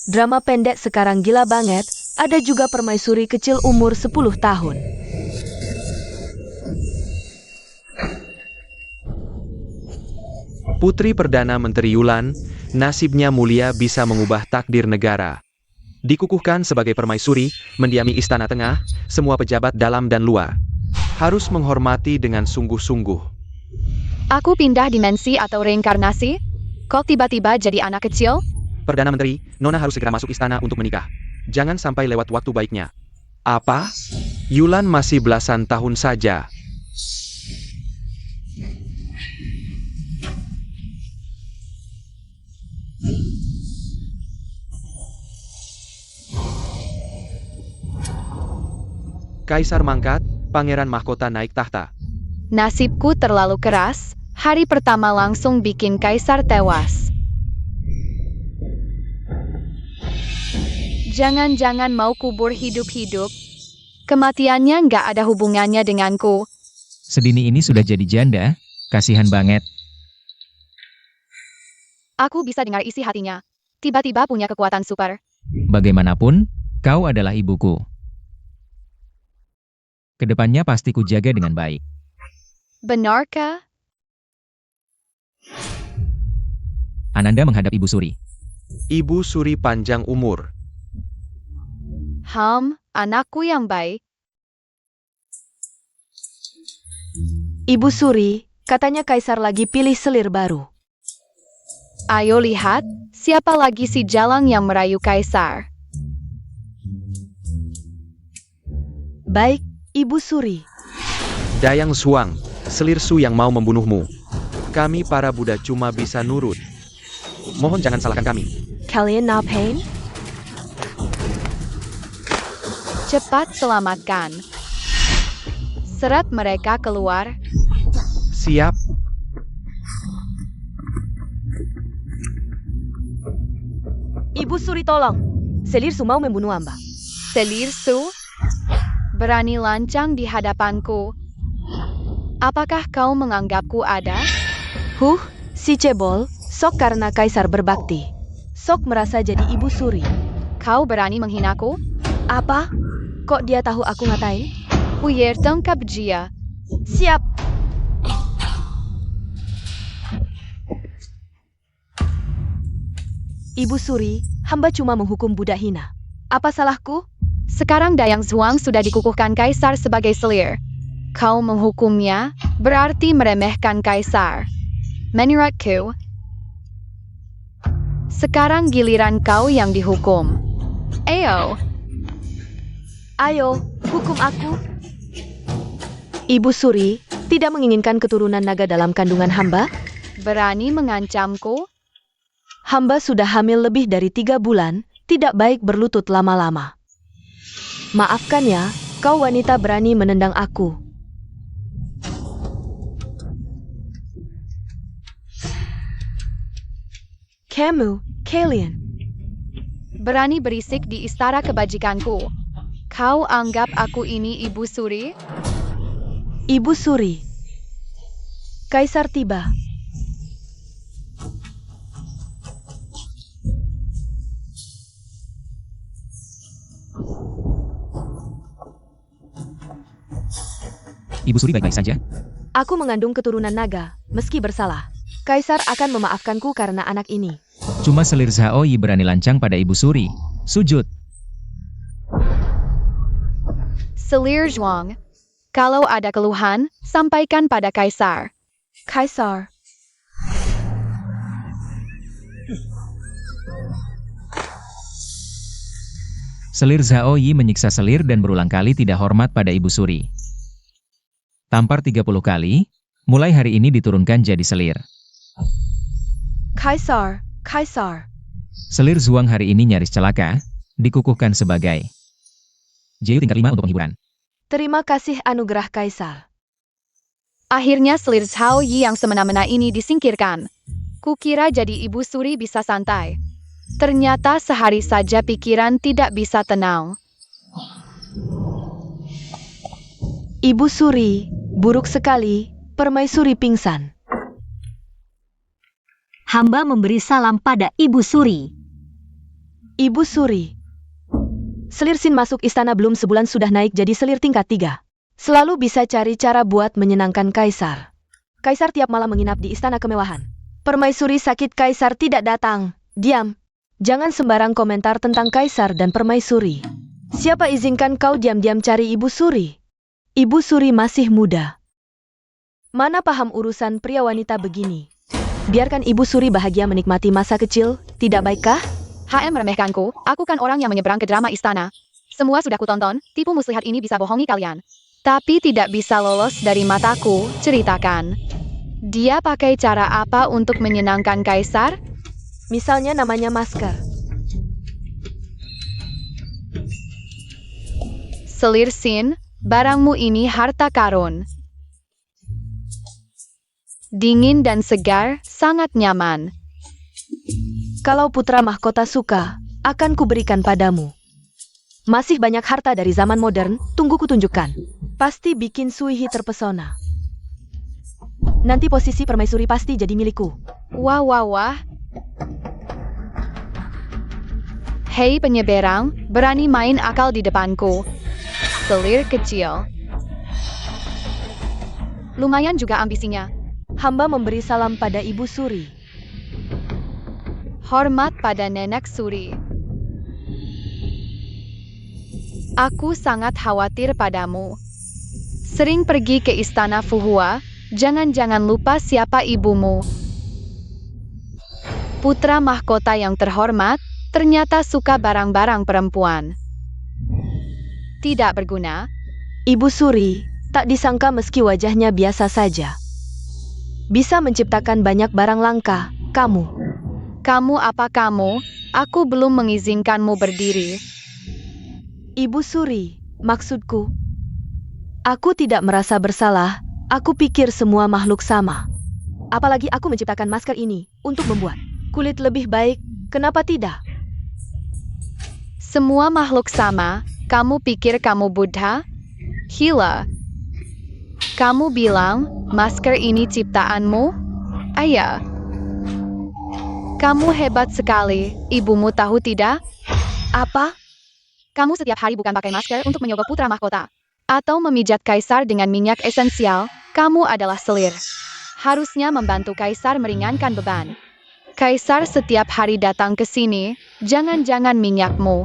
Drama pendek sekarang gila banget, ada juga permaisuri kecil umur 10 tahun. Putri Perdana Menteri Yulan, nasibnya mulia bisa mengubah takdir negara. Dikukuhkan sebagai permaisuri, mendiami istana tengah, semua pejabat dalam dan luar harus menghormati dengan sungguh-sungguh. Aku pindah dimensi atau reinkarnasi? Kok tiba-tiba jadi anak kecil? Perdana Menteri, Nona harus segera masuk istana untuk menikah. Jangan sampai lewat waktu baiknya. Apa? Yulan masih belasan tahun saja. Kaisar mangkat, pangeran mahkota naik tahta. Nasibku terlalu keras, hari pertama langsung bikin kaisar tewas. Jangan-jangan mau kubur hidup-hidup. Kematiannya nggak ada hubungannya denganku. Sedini ini sudah jadi janda, kasihan banget. Aku bisa dengar isi hatinya. Tiba-tiba punya kekuatan super. Bagaimanapun, kau adalah ibuku. Kedepannya pasti kujaga dengan baik. Benarkah? Ananda menghadap Ibu Suri. Ibu Suri panjang umur. Anakku yang baik. Ibu Suri, katanya Kaisar lagi pilih selir baru. Ayo lihat, siapa lagi si jalang yang merayu kaisar. Baik, Ibu Suri. Dayang Suang, selir Su yang mau membunuhmu. Kami para Buddha cuma bisa nurut. Mohon jangan salahkan kami. Kalian ngapain? Cepat selamatkan. Seret mereka keluar. Siap. Ibu Suri tolong. Selir Su mau membunuh Amba. Selir Su, berani lancang di hadapanku. Apakah kau menganggapku ada? Si cebol, sok karena Kaisar berbakti. Sok merasa jadi Ibu Suri. Kau berani menghinaku? Apa? Kok dia tahu aku ngatain? Huyer tangkap dia. Siap. Ibu Suri, hamba cuma menghukum budak hina. Apa salahku? Sekarang Dayang Zuang sudah dikukuhkan kaisar sebagai selir. Kau menghukumnya, berarti meremehkan kaisar. Menurutku, sekarang giliran kau yang dihukum. Ayo, hukum aku. Ibu Suri, tidak menginginkan keturunan naga dalam kandungan hamba? Berani mengancamku? Hamba sudah hamil lebih dari 3 bulan, tidak baik berlutut lama-lama. Maafkan ya, kau wanita berani menendang aku. Kalian. Berani berisik di istana kebajikanku. Kau anggap aku ini Ibu Suri? Ibu Suri. Kaisar tiba. Ibu Suri baik-baik saja. Aku mengandung keturunan naga, meski bersalah. Kaisar akan memaafkanku karena anak ini. Cuma selir Zhaoyi berani lancang pada Ibu Suri. Sujud. Selir Zhuang, kalau ada keluhan, sampaikan pada kaisar. Kaisar. Selir Zhaoyi menyiksa selir dan berulang kali tidak hormat pada Ibu Suri. Tampar 30 kali, mulai hari ini diturunkan jadi selir. Kaisar. Selir Zuang hari ini nyaris celaka, dikukuhkan sebagai Jeyu tingkat 5 untuk penghiburan. Terima kasih anugerah Kaisar. Akhirnya selir Zhaoyi yang semena-mena ini disingkirkan. Kukira jadi Ibu Suri bisa santai. Ternyata sehari saja pikiran tidak bisa tenang. Ibu Suri, buruk sekali, permaisuri pingsan. Hamba memberi salam pada Ibu Suri. Ibu Suri. Selir Sin masuk istana belum sebulan sudah naik jadi selir tingkat 3. Selalu bisa cari cara buat menyenangkan Kaisar. Kaisar tiap malam menginap di istana kemewahan. Permaisuri sakit Kaisar tidak datang. Diam. Jangan sembarang komentar tentang Kaisar dan Permaisuri. Siapa izinkan kau diam-diam cari Ibu Suri? Ibu Suri masih muda. Mana paham urusan pria wanita begini? Biarkan Ibu Suri bahagia menikmati masa kecil, tidak baikkah? Meremehkanku, aku kan orang yang menyeberang ke drama istana. Semua sudah kutonton, tipu muslihat ini bisa bohongi kalian. Tapi tidak bisa lolos dari mataku, ceritakan. Dia pakai cara apa untuk menyenangkan Kaisar? Misalnya namanya masker. Selir Sin, barangmu ini harta karun. Dingin dan segar, sangat nyaman. Kalau putra mahkota suka, akan kuberikan padamu. Masih banyak harta dari zaman modern, tunggu kutunjukkan. Pasti bikin Suihi terpesona. Nanti posisi permaisuri pasti jadi milikku. Wah wah wah. Hei penyeberang, berani main akal di depanku. Selir kecil. Lumayan juga ambisinya. Hamba memberi salam pada Ibu Suri. Hormat pada Nenek Suri. Aku sangat khawatir padamu. Sering pergi ke istana Fuhua, jangan-jangan lupa siapa ibumu. Putra mahkota yang terhormat, ternyata suka barang-barang perempuan. Tidak berguna. Ibu Suri, tak disangka meski wajahnya biasa saja. Bisa menciptakan banyak barang langka, kamu. Kamu apa kamu? Aku belum mengizinkanmu berdiri. Ibu Suri, maksudku. Aku tidak merasa bersalah, aku pikir semua makhluk sama. Apalagi aku menciptakan masker ini, untuk membuat kulit lebih baik, kenapa tidak? Semua makhluk sama, kamu pikir kamu Buddha? Gila. Kamu bilang, masker ini ciptaanmu? Ayah. Kamu hebat sekali, ibumu tahu tidak? Apa? Kamu setiap hari bukan pakai masker untuk menyogok putra mahkota. Atau memijat Kaisar dengan minyak esensial, kamu adalah selir. Harusnya membantu Kaisar meringankan beban. Kaisar setiap hari datang ke sini, jangan-jangan minyakmu.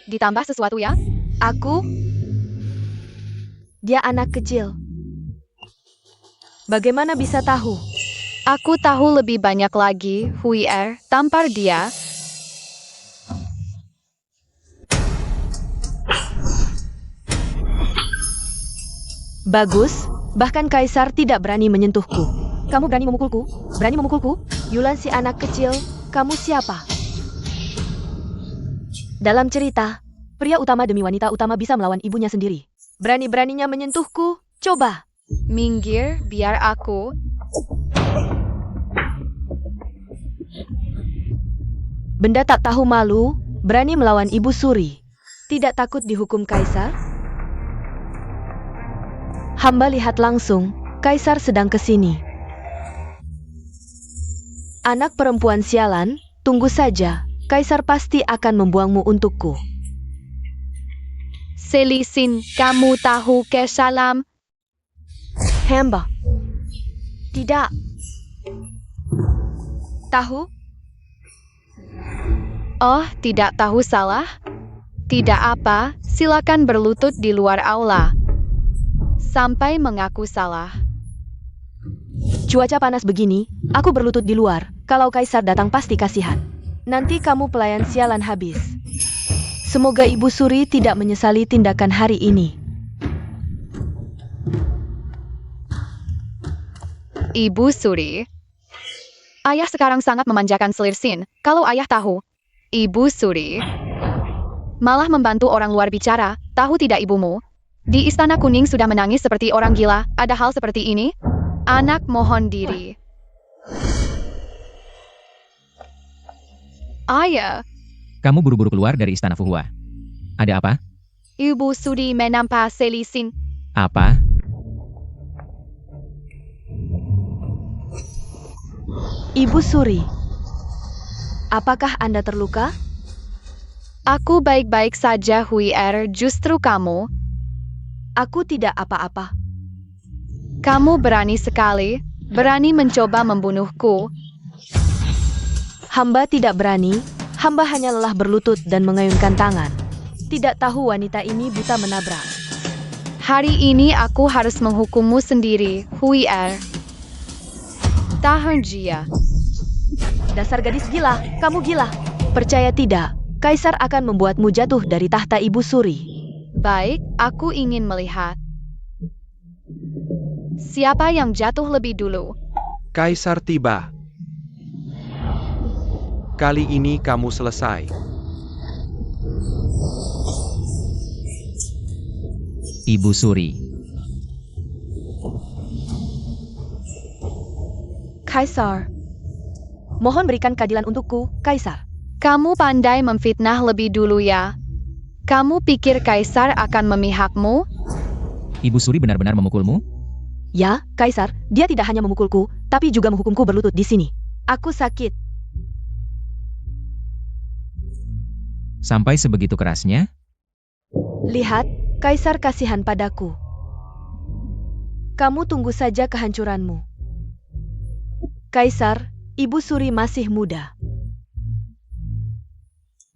Ditambah sesuatu ya? Aku? Dia anak kecil. Bagaimana bisa tahu? Aku tahu lebih banyak lagi, Huier, tampar dia. Bagus, bahkan Kaisar tidak berani menyentuhku. Kamu berani memukulku? Berani memukulku? Yulan si anak kecil, kamu siapa? Dalam cerita, pria utama demi wanita utama bisa melawan ibunya sendiri. Berani-beraninya menyentuhku, coba. Minggir, biar aku. Benda tak tahu malu, berani melawan Ibu Suri. Tidak takut dihukum Kaisar? Hamba lihat langsung, Kaisar sedang ke sini. Anak perempuan sialan, tunggu saja, Kaisar pasti akan membuangmu untukku. Selisin, kamu tahu ke salam? Hamba. Tidak. Tahu? Oh, tidak tahu salah? Tidak apa, silakan berlutut di luar aula. Sampai mengaku salah. Cuaca panas begini, aku berlutut di luar. Kalau Kaisar datang pasti kasihan. Nanti kamu pelayan sialan habis. Semoga Ibu Suri tidak menyesali tindakan hari ini. Ibu Suri. Ayah sekarang sangat memanjakan Selir Sin. Kalau ayah tahu, Ibu Suri malah membantu orang luar bicara, tahu tidak ibumu? Di Istana Kuning sudah menangis seperti orang gila, ada hal seperti ini? Anak mohon diri. Ayah. Kamu buru-buru keluar dari istana Fuhua. Ada apa? Ibu Suri menampak Selir Sin. Apa? Ibu Suri. Apakah Anda terluka? Aku baik-baik saja, Huier. Justru kamu. Aku tidak apa-apa. Kamu berani sekali, berani mencoba membunuhku. Hamba tidak berani, hamba hanya lelah berlutut dan mengayunkan tangan. Tidak tahu wanita ini buta menabrak. Hari ini aku harus menghukummu sendiri, Huier. Tahan Jia. Dasar gadis gila, kamu gila. Percaya tidak, Kaisar akan membuatmu jatuh dari tahta Ibu Suri. Baik, aku ingin melihat. Siapa yang jatuh lebih dulu? Kaisar tiba. Kali ini kamu selesai. Ibu Suri. Kaisar. Mohon berikan keadilan untukku, Kaisar. Kamu pandai memfitnah lebih dulu ya. Kamu pikir Kaisar akan memihakmu? Ibu Suri benar-benar memukulmu? Ya, Kaisar, dia tidak hanya memukulku, tapi juga menghukumku berlutut di sini. Aku sakit. Sampai sebegitu kerasnya? Lihat, Kaisar kasihan padaku. Kamu tunggu saja kehancuranmu. Kaisar, Ibu Suri masih muda.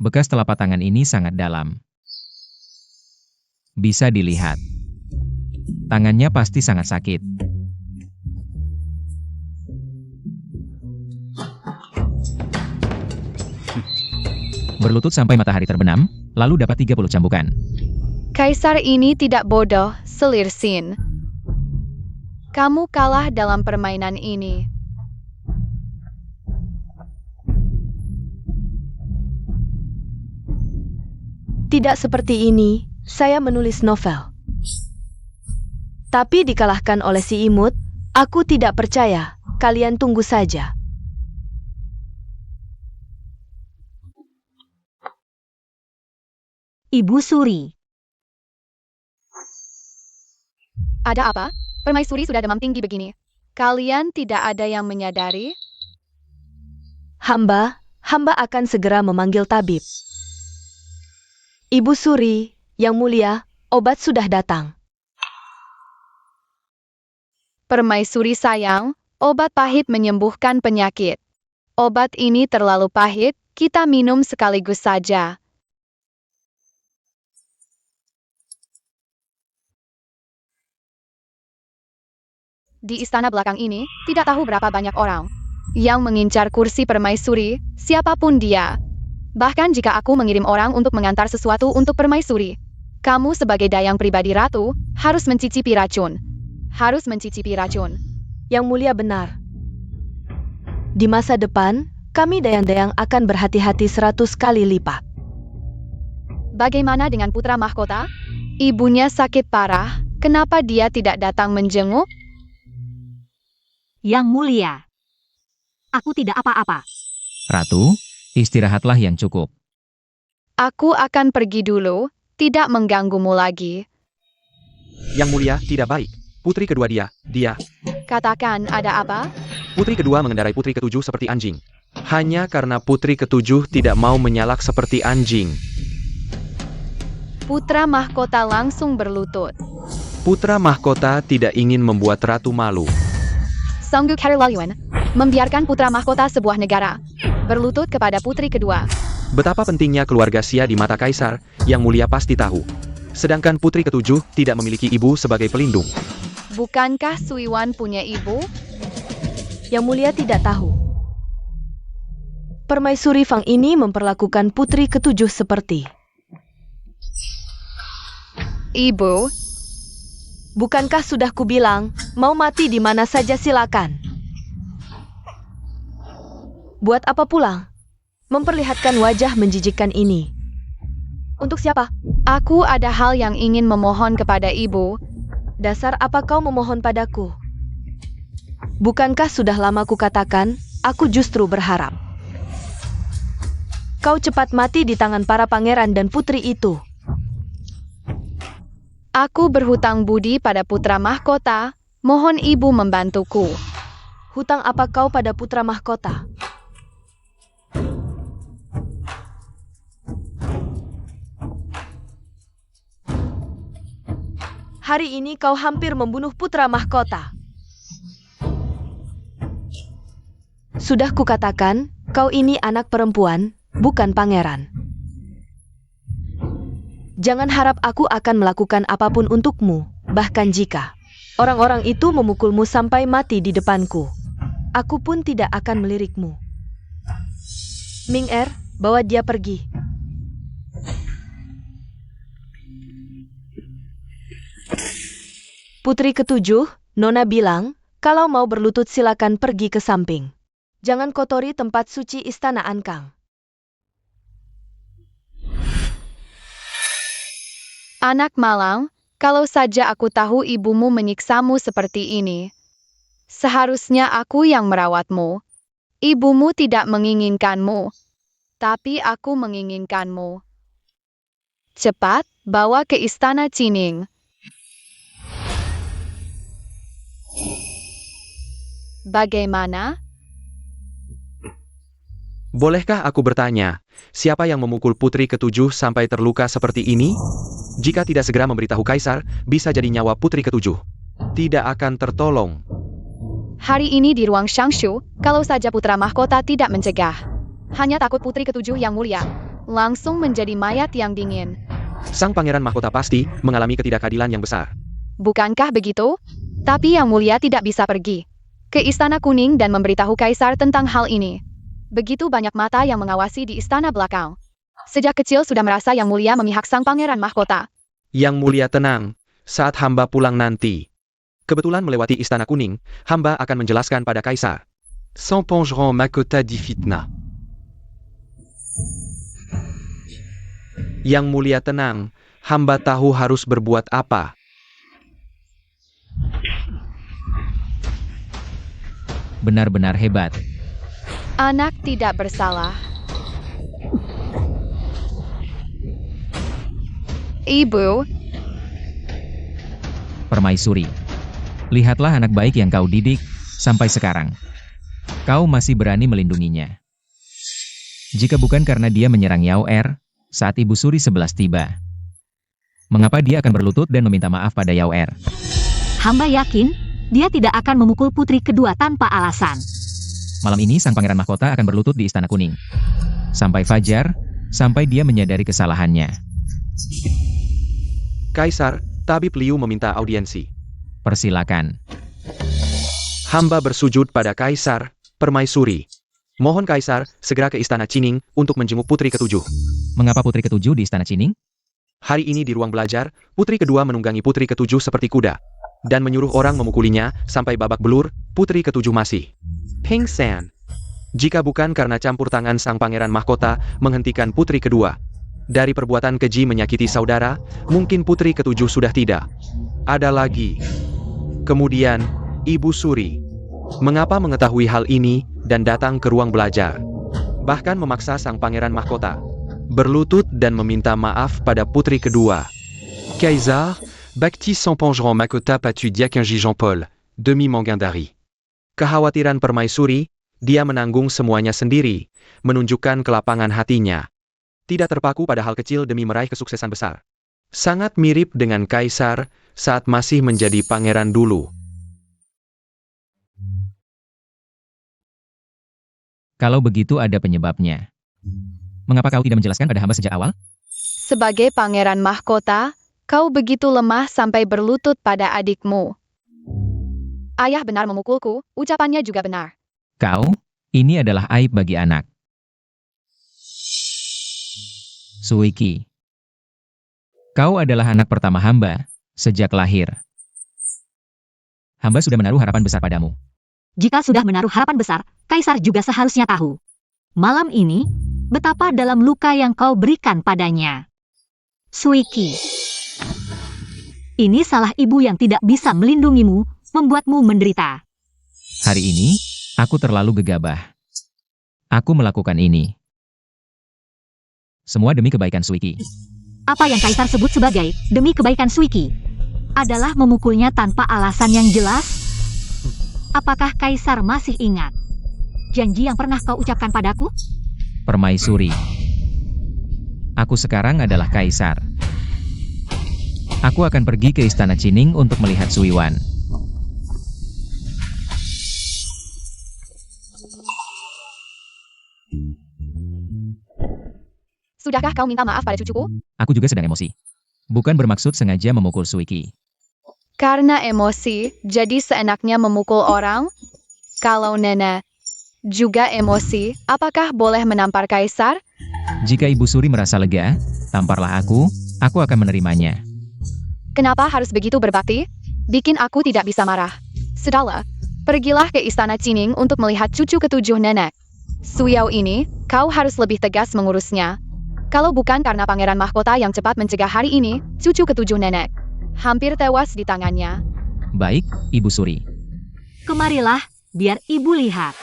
Bekas telapak tangan ini sangat dalam. Bisa dilihat. Tangannya pasti sangat sakit. Berlutut sampai matahari terbenam, lalu dapat 30 cambukan. Kaisar ini tidak bodoh, Selir Sin. Kamu kalah dalam permainan ini. Tidak seperti ini, saya menulis novel. Tapi dikalahkan oleh si imut, aku tidak percaya, kalian tunggu saja. Ibu Suri. Ada apa? Permaisuri sudah demam tinggi begini. Kalian tidak ada yang menyadari? Hamba akan segera memanggil tabib. Ibu Suri, yang mulia, obat sudah datang. Permaisuri sayang, obat pahit menyembuhkan penyakit. Obat ini terlalu pahit, kita minum sekaligus saja. Di istana belakang ini, tidak tahu berapa banyak orang yang mengincar kursi permaisuri, siapapun dia. Bahkan jika aku mengirim orang untuk mengantar sesuatu untuk permaisuri, kamu sebagai dayang pribadi ratu, harus mencicipi racun. Harus mencicipi racun. Yang mulia benar. Di masa depan, kami dayang-dayang akan berhati-hati 100 kali lipat. Bagaimana dengan putra mahkota? Ibunya sakit parah, kenapa dia tidak datang menjenguk? Yang mulia, aku tidak apa-apa. Ratu, istirahatlah yang cukup. Aku akan pergi dulu, tidak mengganggumu lagi. Yang mulia, tidak baik. Putri kedua dia. Katakan, ada apa? Putri kedua mengendarai putri ketujuh seperti anjing. Hanya karena putri ketujuh tidak mau menyalak seperti anjing. Putra mahkota langsung berlutut. Putra mahkota tidak ingin membuat ratu malu. Songguk Harilaluan, membiarkan putra mahkota sebuah negara berlutut kepada putri kedua. Betapa pentingnya keluarga Xia di mata Kaisar, yang mulia pasti tahu. Sedangkan putri ketujuh tidak memiliki ibu sebagai pelindung. Bukankah Suiwan punya ibu? Yang mulia tidak tahu. Permaisuri Fang ini memperlakukan putri ketujuh seperti Ibu, bukankah sudah kubilang, mau mati di mana saja silakan. Buat apa pulang? Memperlihatkan wajah menjijikkan ini. Untuk siapa? aku ada hal yang ingin memohon kepada ibu. Dasar apa kau memohon padaku? Bukankah sudah lama kukatakan, aku justru berharap kau cepat mati di tangan para pangeran dan putri itu. Aku berhutang budi pada putra mahkota, mohon ibu membantuku. Hutang apa kau pada putra mahkota? Hari ini kau hampir membunuh putra mahkota. Sudah kukatakan, kau ini anak perempuan, bukan pangeran. Jangan harap aku akan melakukan apapun untukmu, bahkan jika orang-orang itu memukulmu sampai mati di depanku. Aku pun tidak akan melirikmu. Ming Er, bawa dia pergi. Putri ketujuh, Nona bilang, kalau mau berlutut silakan pergi ke samping. Jangan kotori tempat suci istana Ankang. Anak malang, kalau saja aku tahu ibumu menyiksamu seperti ini. Seharusnya aku yang merawatmu. Ibumu tidak menginginkanmu, tapi aku menginginkanmu. Cepat, bawa ke istana Cining. Bagaimana? Bolehkah aku bertanya, siapa yang memukul putri ketujuh sampai terluka seperti ini? Jika tidak segera memberitahu Kaisar, bisa jadi nyawa putri ketujuh tidak akan tertolong. Hari ini di ruang Shangshu, kalau saja putra mahkota tidak mencegah. Hanya takut putri ketujuh yang mulia. Langsung menjadi mayat yang dingin. Sang pangeran mahkota pasti mengalami ketidakadilan yang besar. Bukankah begitu? Tapi yang mulia tidak bisa pergi ke Istana Kuning dan memberitahu Kaisar tentang hal ini. Begitu banyak mata yang mengawasi di istana belakang. Sejak kecil sudah merasa yang mulia memihak sang pangeran mahkota. Yang mulia tenang, saat hamba pulang nanti. Kebetulan melewati istana kuning, hamba akan menjelaskan pada Kaisar. Sans pengeront mahkota di fitnah. Yang mulia tenang, hamba tahu harus berbuat apa. Benar-benar hebat. Anak tidak bersalah. Ibu, Permaisuri. Lihatlah anak baik yang kau didik sampai sekarang. Kau masih berani melindunginya. Jika bukan karena dia menyerang Yao Er saat Ibu Suri 11 tiba. Mengapa dia akan berlutut dan meminta maaf pada Yao Er? Hamba yakin, dia tidak akan memukul putri kedua tanpa alasan. Malam ini sang pangeran mahkota akan berlutut di Istana Kuning. Sampai fajar, sampai dia menyadari kesalahannya. Kaisar, tabib Liu meminta audiensi. Persilakan. Hamba bersujud pada Kaisar, Permaisuri. Mohon Kaisar segera ke Istana Cining untuk menjenguk putri ketujuh. Mengapa putri ketujuh di Istana Cining? Hari ini di ruang belajar, putri kedua menunggangi putri ketujuh seperti kuda. Dan menyuruh orang memukulinya sampai babak belur, putri ketujuh masih pingsan. Jika bukan karena campur tangan sang pangeran mahkota menghentikan putri kedua dari perbuatan keji menyakiti saudara, mungkin putri ketujuh sudah tidak ada lagi. Kemudian, Ibu Suri, mengapa mengetahui hal ini dan datang ke ruang belajar? Bahkan memaksa sang pangeran mahkota berlutut dan meminta maaf pada putri kedua. Kaisar, Bhakti sans pengeront mahkota patu diakin Jean-Paul, demi Mangandari. Kekhawatiran Permaisuri, dia menanggung semuanya sendiri, menunjukkan kelapangan hatinya. Tidak terpaku pada hal kecil demi meraih kesuksesan besar. Sangat mirip dengan Kaisar saat masih menjadi pangeran dulu. Kalau begitu ada penyebabnya. Mengapa kau tidak menjelaskan pada hamba sejak awal? sebagai pangeran mahkota, kau begitu lemah sampai berlutut pada adikmu. Ayah benar memukulku, ucapannya juga benar. Kau, ini adalah aib bagi anak. Suiki. Kau adalah anak pertama hamba, sejak lahir. Hamba sudah menaruh harapan besar padamu. Jika sudah menaruh harapan besar, Kaisar juga seharusnya tahu. Malam ini, betapa dalam luka yang kau berikan padanya. Suiki. Ini salah ibu yang tidak bisa melindungimu, membuatmu menderita. Hari ini, aku terlalu gegabah. Aku melakukan ini. Semua demi kebaikan Suiki. Apa yang Kaisar sebut sebagai demi kebaikan Suiki adalah memukulnya tanpa alasan yang jelas. Apakah Kaisar masih ingat janji yang pernah kau ucapkan padaku? Permaisuri. Aku sekarang adalah Kaisar. Aku akan pergi ke Istana Cining untuk melihat Suiwan. Sudahkah kau minta maaf pada cucuku? Aku juga sedang emosi. Bukan bermaksud sengaja memukul Suiki. Karena emosi, jadi seenaknya memukul orang? Kalau nenek juga emosi, apakah boleh menampar kaisar? Jika Ibu Suri merasa lega, tamparlah aku akan menerimanya. Kenapa harus begitu berbakti? Bikin aku tidak bisa marah. Sudahlah, pergilah ke Istana Cining untuk melihat cucu ketujuh nenek. Suyao ini, kau harus lebih tegas mengurusnya. Kalau bukan karena pangeran mahkota yang cepat mencegah hari ini, cucu ketujuh nenek hampir tewas di tangannya. Baik, Ibu Suri. Kemarilah, biar ibu lihat.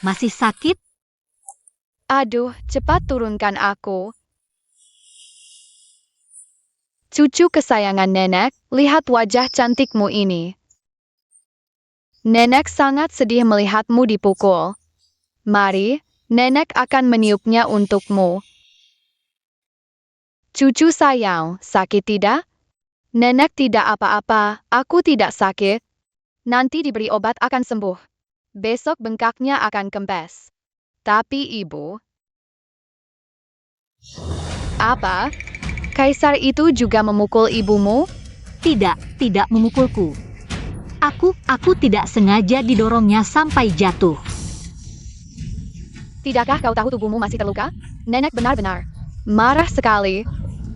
Masih sakit? Aduh, cepat turunkan aku. Cucu kesayangan nenek, lihat wajah cantikmu ini. Nenek sangat sedih melihatmu dipukul. Mari, nenek akan meniupnya untukmu. Cucu sayang, sakit tidak? Nenek tidak apa-apa, aku tidak sakit. Nanti diberi obat akan sembuh. Besok bengkaknya akan kempes. Tapi ibu... Apa? Kaisar itu juga memukul ibumu? Tidak memukulku. Aku tidak sengaja didorongnya sampai jatuh. Tidakkah kau tahu tubuhmu masih terluka? Nenek benar-benar marah sekali.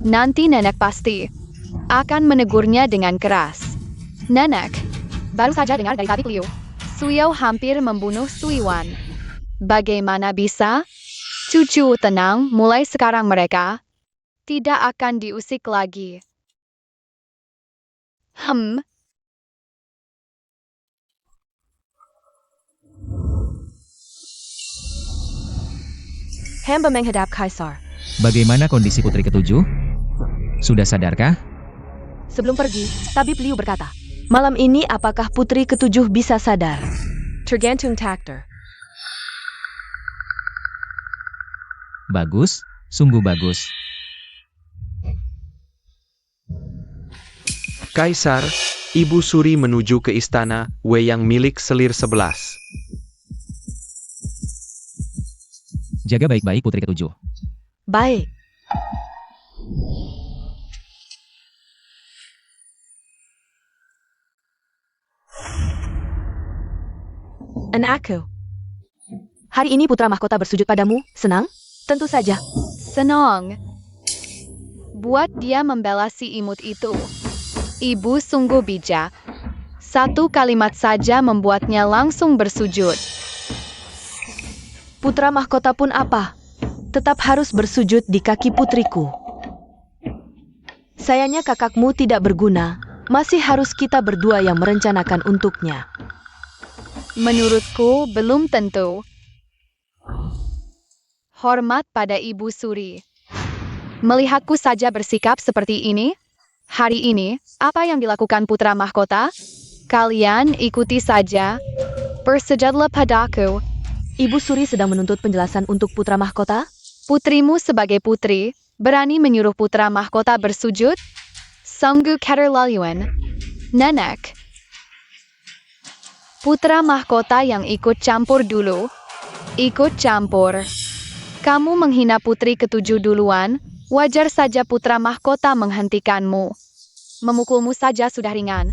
Nanti nenek pasti akan menegurnya dengan keras. Nenek, baru saja dengar dari tabik Liu. Suyao hampir membunuh Suiwan. Bagaimana bisa? Cucu tenang, mulai sekarang mereka tidak akan diusik lagi. Hamba menghadap Kaisar. Bagaimana kondisi putri ketujuh? Sudah sadarkah? Sebelum pergi, tabib Liu berkata, malam ini apakah putri ketujuh bisa sadar? Tergantung takdir. Bagus, sungguh bagus. Kaisar, Ibu Suri menuju ke istana Weyang milik selir 11. Jaga baik-baik putri ketujuh. Baik. Anakku. Hari ini putra mahkota bersujud padamu, senang? Tentu saja. Senang. Buat dia membela si imut itu. Ibu sungguh bijak. Satu kalimat saja membuatnya langsung bersujud. Putra mahkota pun apa? Tetap harus bersujud di kaki putriku. Sayangnya kakakmu tidak berguna. Masih harus kita berdua yang merencanakan untuknya. Menurutku belum tentu. Hormat pada Ibu Suri. Melihatku saja bersikap seperti ini? Hari ini, apa yang dilakukan putra mahkota? Kalian ikuti saja. Bersujudlah padaku. Ibu Suri sedang menuntut penjelasan untuk putra mahkota? Putrimu sebagai putri, berani menyuruh putra mahkota bersujud? Sungguh keterlaluan. Nenek. Putra mahkota yang ikut campur dulu. Ikut campur. Kamu menghina putri ketujuh duluan, wajar saja putra mahkota menghentikanmu. Memukulmu saja sudah ringan.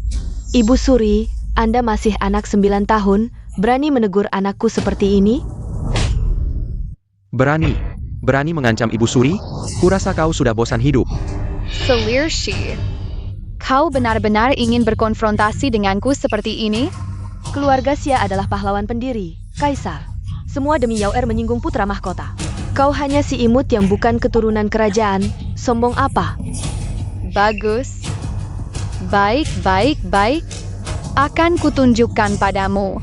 Ibu Suri, Anda masih anak 9 tahun, berani menegur anakku seperti ini? Berani mengancam Ibu Suri? Kurasa kau sudah bosan hidup. Selir Shi. Kau benar-benar ingin berkonfrontasi denganku seperti ini? Keluarga Xia adalah pahlawan pendiri, Kaisar. Semua demi Yaoer menyinggung putra mahkota. Kau hanya si imut yang bukan keturunan kerajaan, sombong apa? Bagus. Baik. Akan kutunjukkan padamu.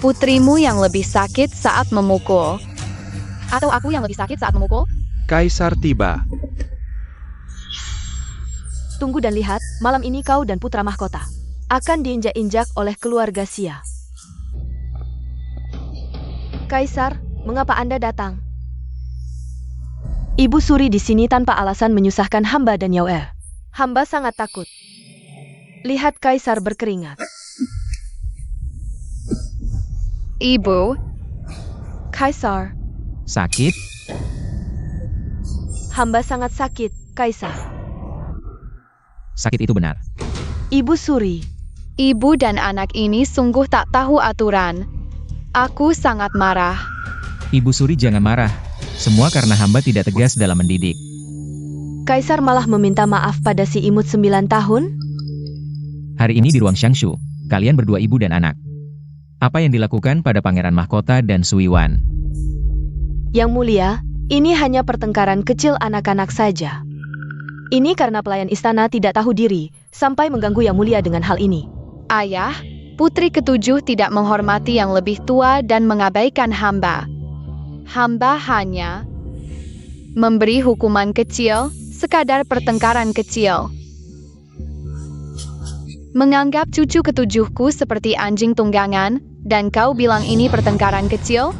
Putrimu yang lebih sakit saat memukul. Atau aku yang lebih sakit saat memukul? Kaisar tiba. Tunggu dan lihat, malam ini kau dan putra mahkota akan diinjak-injak oleh keluarga Xia. Kaisar, mengapa Anda datang? Ibu Suri di sini tanpa alasan menyusahkan hamba dan Yaoer. Hamba sangat takut. Lihat Kaisar berkeringat. Ibu, Kaisar, Sakit? hamba sangat sakit, Kaisar. Sakit itu benar. Ibu Suri, ibu dan anak ini sungguh tak tahu aturan. Aku sangat marah. Ibu Suri jangan marah. Semua karena hamba tidak tegas dalam mendidik. Kaisar malah meminta maaf pada si imut 9 tahun? Hari ini di ruang Shangshu, kalian berdua ibu dan anak. Apa yang dilakukan pada Pangeran Mahkota dan Suiwan? Yang mulia, ini hanya pertengkaran kecil anak-anak saja. Ini karena pelayan istana tidak tahu diri, sampai mengganggu Yang Mulia dengan hal ini. Ayah, putri ketujuh tidak menghormati yang lebih tua dan mengabaikan hamba. Hamba hanya memberi hukuman kecil, sekadar pertengkaran kecil. Menganggap cucu ketujuhku seperti anjing tunggangan, dan kau bilang ini pertengkaran kecil?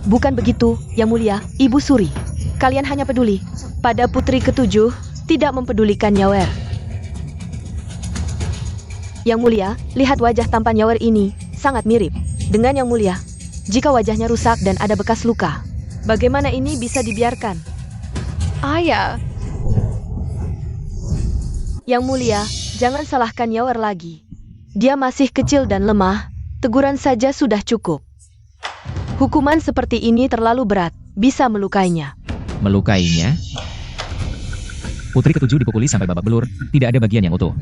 Bukan begitu, Yang Mulia, Ibu Suri. Kalian hanya peduli pada putri ketujuh, tidak mempedulikan Nyawer. Yang Mulia, lihat wajah tampan Nyawer ini, sangat mirip dengan Yang Mulia. Jika wajahnya rusak dan ada bekas luka, bagaimana ini bisa dibiarkan? Ayah, Yang Mulia, jangan salahkan Nyawer lagi. Dia masih kecil dan lemah, teguran saja sudah cukup. Hukuman seperti ini terlalu berat, bisa melukainya. Melukainya? Putri ketujuh dipukuli sampai babak belur, tidak ada bagian yang utuh.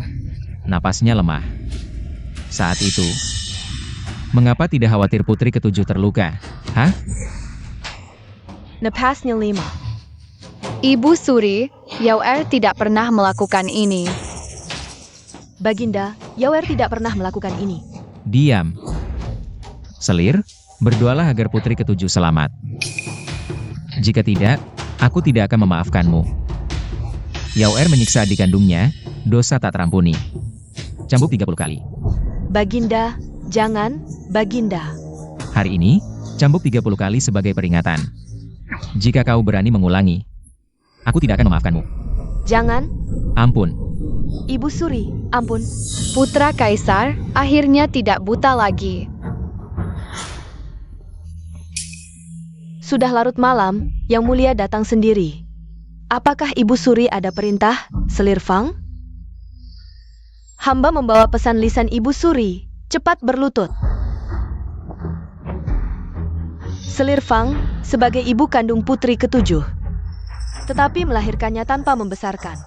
Napasnya lemah. Saat itu, mengapa tidak khawatir putri ketujuh terluka? Hah? Napasnya 5. Ibu Suri, Yaoer tidak pernah melakukan ini. Baginda, Yaoer tidak pernah melakukan ini. Diam. Selir, berdoalah agar putri ketujuh selamat. Jika tidak, aku tidak akan memaafkanmu. Yaoer menyiksa adik kandungnya, dosa tak terampuni. Cambuk 30 kali. Baginda, jangan, Baginda. Hari ini, cambuk 30 kali sebagai peringatan. Jika kau berani mengulangi, aku tidak akan memaafkanmu. Jangan, Ampun. Ibu Suri, ampun. Putra Kaisar akhirnya tidak buta lagi. Sudah larut malam, Yang Mulia datang sendiri. Apakah Ibu Suri ada perintah, Selir Fang? Hamba membawa pesan lisan Ibu Suri, cepat berlutut. Selir Fang, sebagai ibu kandung putri ketujuh, tetapi melahirkannya tanpa membesarkan.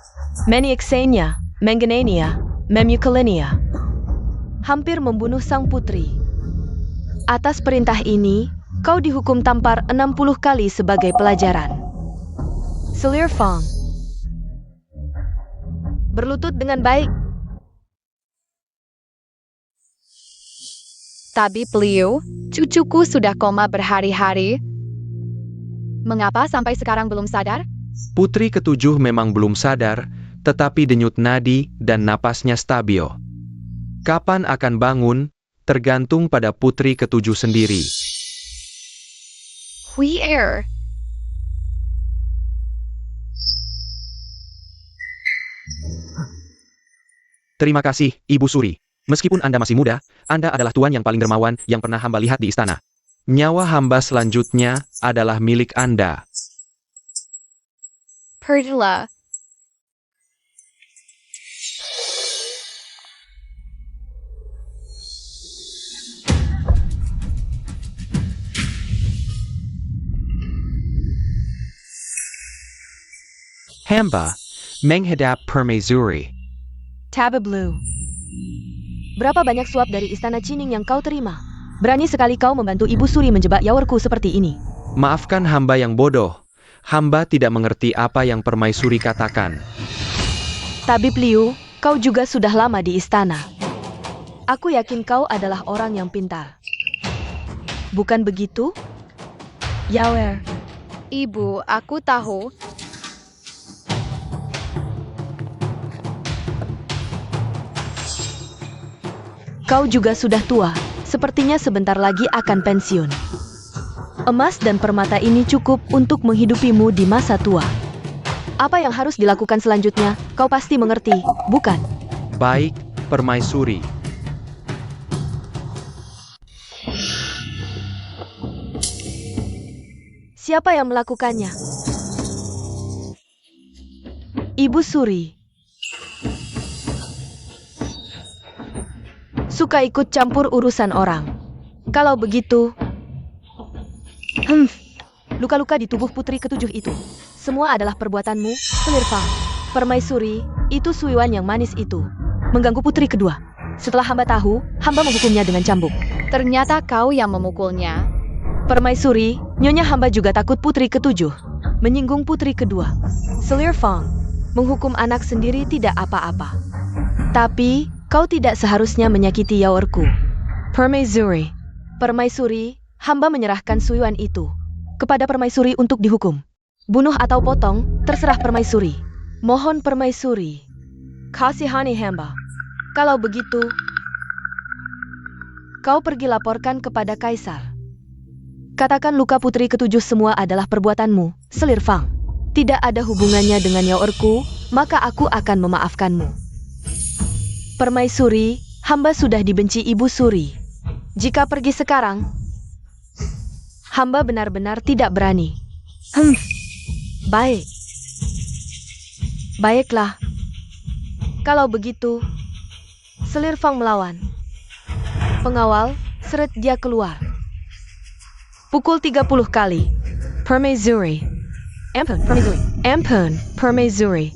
Maniaxenia, Manganania, Memuculenia, hampir membunuh sang putri. Atas perintah ini, kau dihukum tampar 60 kali sebagai pelajaran. Selir Fang, berlutut dengan baik. Tapi Pliu, cucuku sudah koma berhari-hari. Mengapa sampai sekarang belum sadar? Putri ketujuh memang belum sadar, tetapi denyut nadi dan napasnya stabil. Kapan akan bangun, tergantung pada putri ketujuh sendiri. Hui Er, Terima kasih, Ibu Suri. Meskipun Anda masih muda, Anda adalah tuan yang paling dermawan yang pernah hamba lihat di istana. Nyawa hamba selanjutnya adalah milik Anda. Pertla. Hamba menghadap permaisuri. Tabba Blue. Berapa banyak suap dari istana Cining yang kau terima? Berani sekali kau membantu Ibu Suri menjebak Yawerku seperti ini. Maafkan hamba yang bodoh. Hamba tidak mengerti apa yang permaisuri katakan. Tabib Liu, kau juga sudah lama di istana. Aku yakin kau adalah orang yang pintar. Bukan begitu? Yawer, Ibu, aku tahu. kau juga sudah tua. Sepertinya sebentar lagi akan pensiun. Emas dan permata ini cukup untuk menghidupimu di masa tua. Apa yang harus dilakukan selanjutnya? Kau pasti mengerti, bukan? Baik, permaisuri. Siapa yang melakukannya? Ibu Suri. Suka ikut campur urusan orang. Kalau begitu... luka-luka di tubuh putri ketujuh itu. Semua adalah perbuatanmu, Selir Fang. Permaisuri, itu Suiwan yang manis itu. Mengganggu putri kedua. Setelah hamba tahu, hamba menghukumnya dengan cambuk. Ternyata kau yang memukulnya. Permaisuri, nyonya hamba juga takut putri ketujuh. Menyinggung putri kedua. Selir Fang, menghukum anak sendiri tidak apa-apa. Tapi, kau tidak seharusnya menyakiti yaorku. Permaisuri. Permaisuri, hamba menyerahkan Suiwan itu kepada permaisuri untuk dihukum. Bunuh atau potong, terserah permaisuri. Mohon permaisuri, kasihani hamba. Kalau begitu, kau pergi laporkan kepada kaisar. Katakan luka putri ketujuh semua adalah perbuatanmu, Selir Fang. Tidak ada hubungannya dengan yaorku, maka aku akan memaafkanmu. Permaisuri, hamba sudah dibenci Ibu Suri. Jika pergi sekarang, hamba benar-benar tidak berani. Baik. Baiklah. Kalau begitu, Selir Fang melawan. Pengawal, seret dia keluar. Pukul 30 kali. Permaisuri. Ampun, permaisuri. Ampun, permaisuri.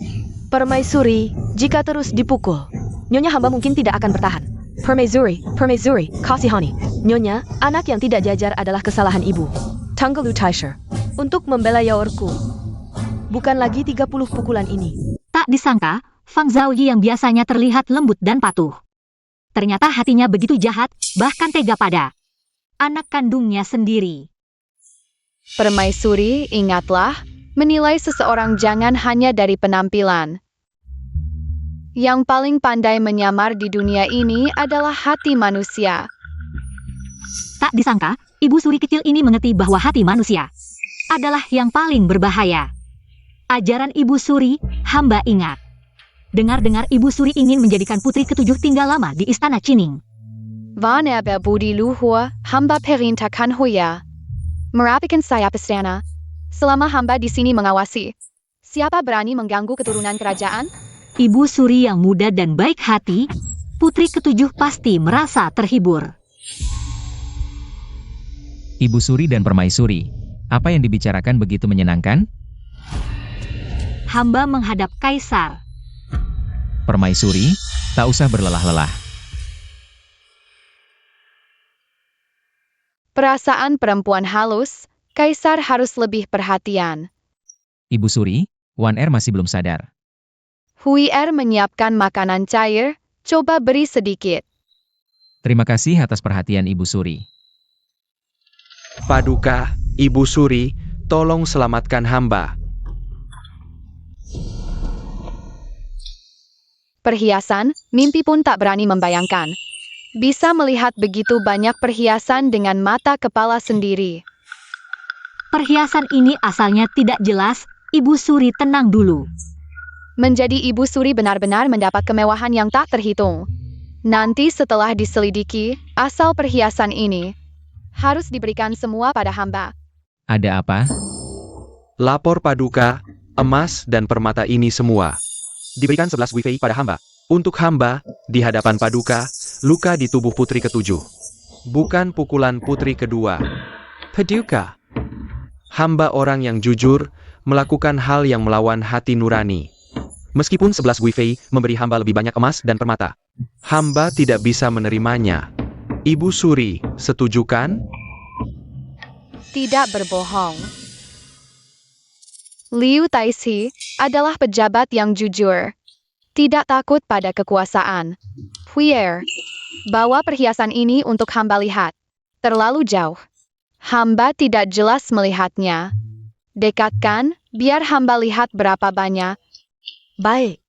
Permaisuri, jika terus dipukul, nyonya hamba mungkin tidak akan bertahan. Permaisuri, permaisuri, kasihani. Nyonya, anak yang tidak jajar adalah kesalahan ibu. Tanggalu Taisher. Untuk membela yaorku. Bukan lagi 30 pukulan ini. Tak disangka, Fang Zhaoyi yang biasanya terlihat lembut dan patuh. Ternyata hatinya begitu jahat, bahkan tega pada anak kandungnya sendiri. Permaisuri, ingatlah, menilai seseorang jangan hanya dari penampilan. Yang paling pandai menyamar di dunia ini adalah hati manusia. Tak disangka, Ibu Suri kecil ini mengerti bahwa hati manusia adalah yang paling berbahaya. Ajaran Ibu Suri, hamba ingat. Dengar-dengar Ibu Suri ingin menjadikan putri ketujuh tinggal lama di Istana Qining. Van berbudi luhur, hamba perintahkan Hoya. Merapikan sayap istana. Selama hamba di sini mengawasi. Siapa berani mengganggu keturunan kerajaan? Ibu Suri yang muda dan baik hati, putri ketujuh pasti merasa terhibur. Ibu Suri dan Permaisuri, apa yang dibicarakan begitu menyenangkan? Hamba menghadap kaisar. Permaisuri, tak usah berlelah-lelah. Perasaan perempuan halus, kaisar harus lebih perhatian. Ibu Suri, Wan Er masih belum sadar. Hui Er menyiapkan makanan cair, coba beri sedikit. Terima kasih atas perhatian Ibu Suri. Paduka, Ibu Suri, tolong selamatkan hamba. Perhiasan, mimpi pun tak berani membayangkan. Bisa melihat begitu banyak perhiasan dengan mata kepala sendiri. Perhiasan ini asalnya tidak jelas, Ibu Suri tenang dulu. Menjadi Ibu Suri benar-benar mendapat kemewahan yang tak terhitung. Nanti setelah diselidiki, asal perhiasan ini harus diberikan semua pada hamba. Ada apa? Lapor Paduka, emas dan permata ini semua diberikan 11 wifei pada hamba. Untuk hamba, di hadapan Paduka, luka di tubuh putri ketujuh. Bukan pukulan putri kedua. Paduka. Hamba orang yang jujur, melakukan hal yang melawan hati nurani. Meskipun 11 wifei memberi hamba lebih banyak emas dan permata, hamba tidak bisa menerimanya. Ibu Suri, setuju kan? Tidak berbohong. Liu Taixi adalah pejabat yang jujur. Tidak takut pada kekuasaan. Huier, bawa perhiasan ini untuk hamba lihat. Terlalu jauh. Hamba tidak jelas melihatnya. Dekatkan, biar hamba lihat berapa banyak. Baik.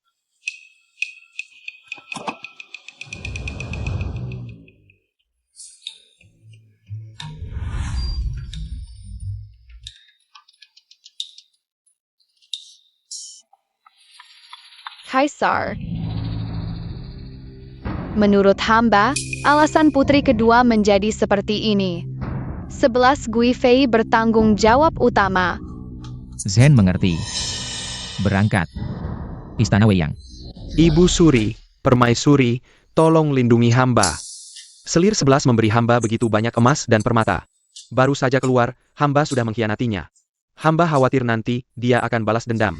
Kaisar. Menurut hamba, alasan putri kedua menjadi seperti ini. 11 Gui Fei bertanggung jawab utama. Zhen mengerti. Berangkat. Istana Weiyang. Ibu Suri, permaisuri, tolong lindungi hamba. Selir 11 memberi hamba begitu banyak emas dan permata. Baru saja keluar, hamba sudah mengkhianatinya. Hamba khawatir nanti, dia akan balas dendam.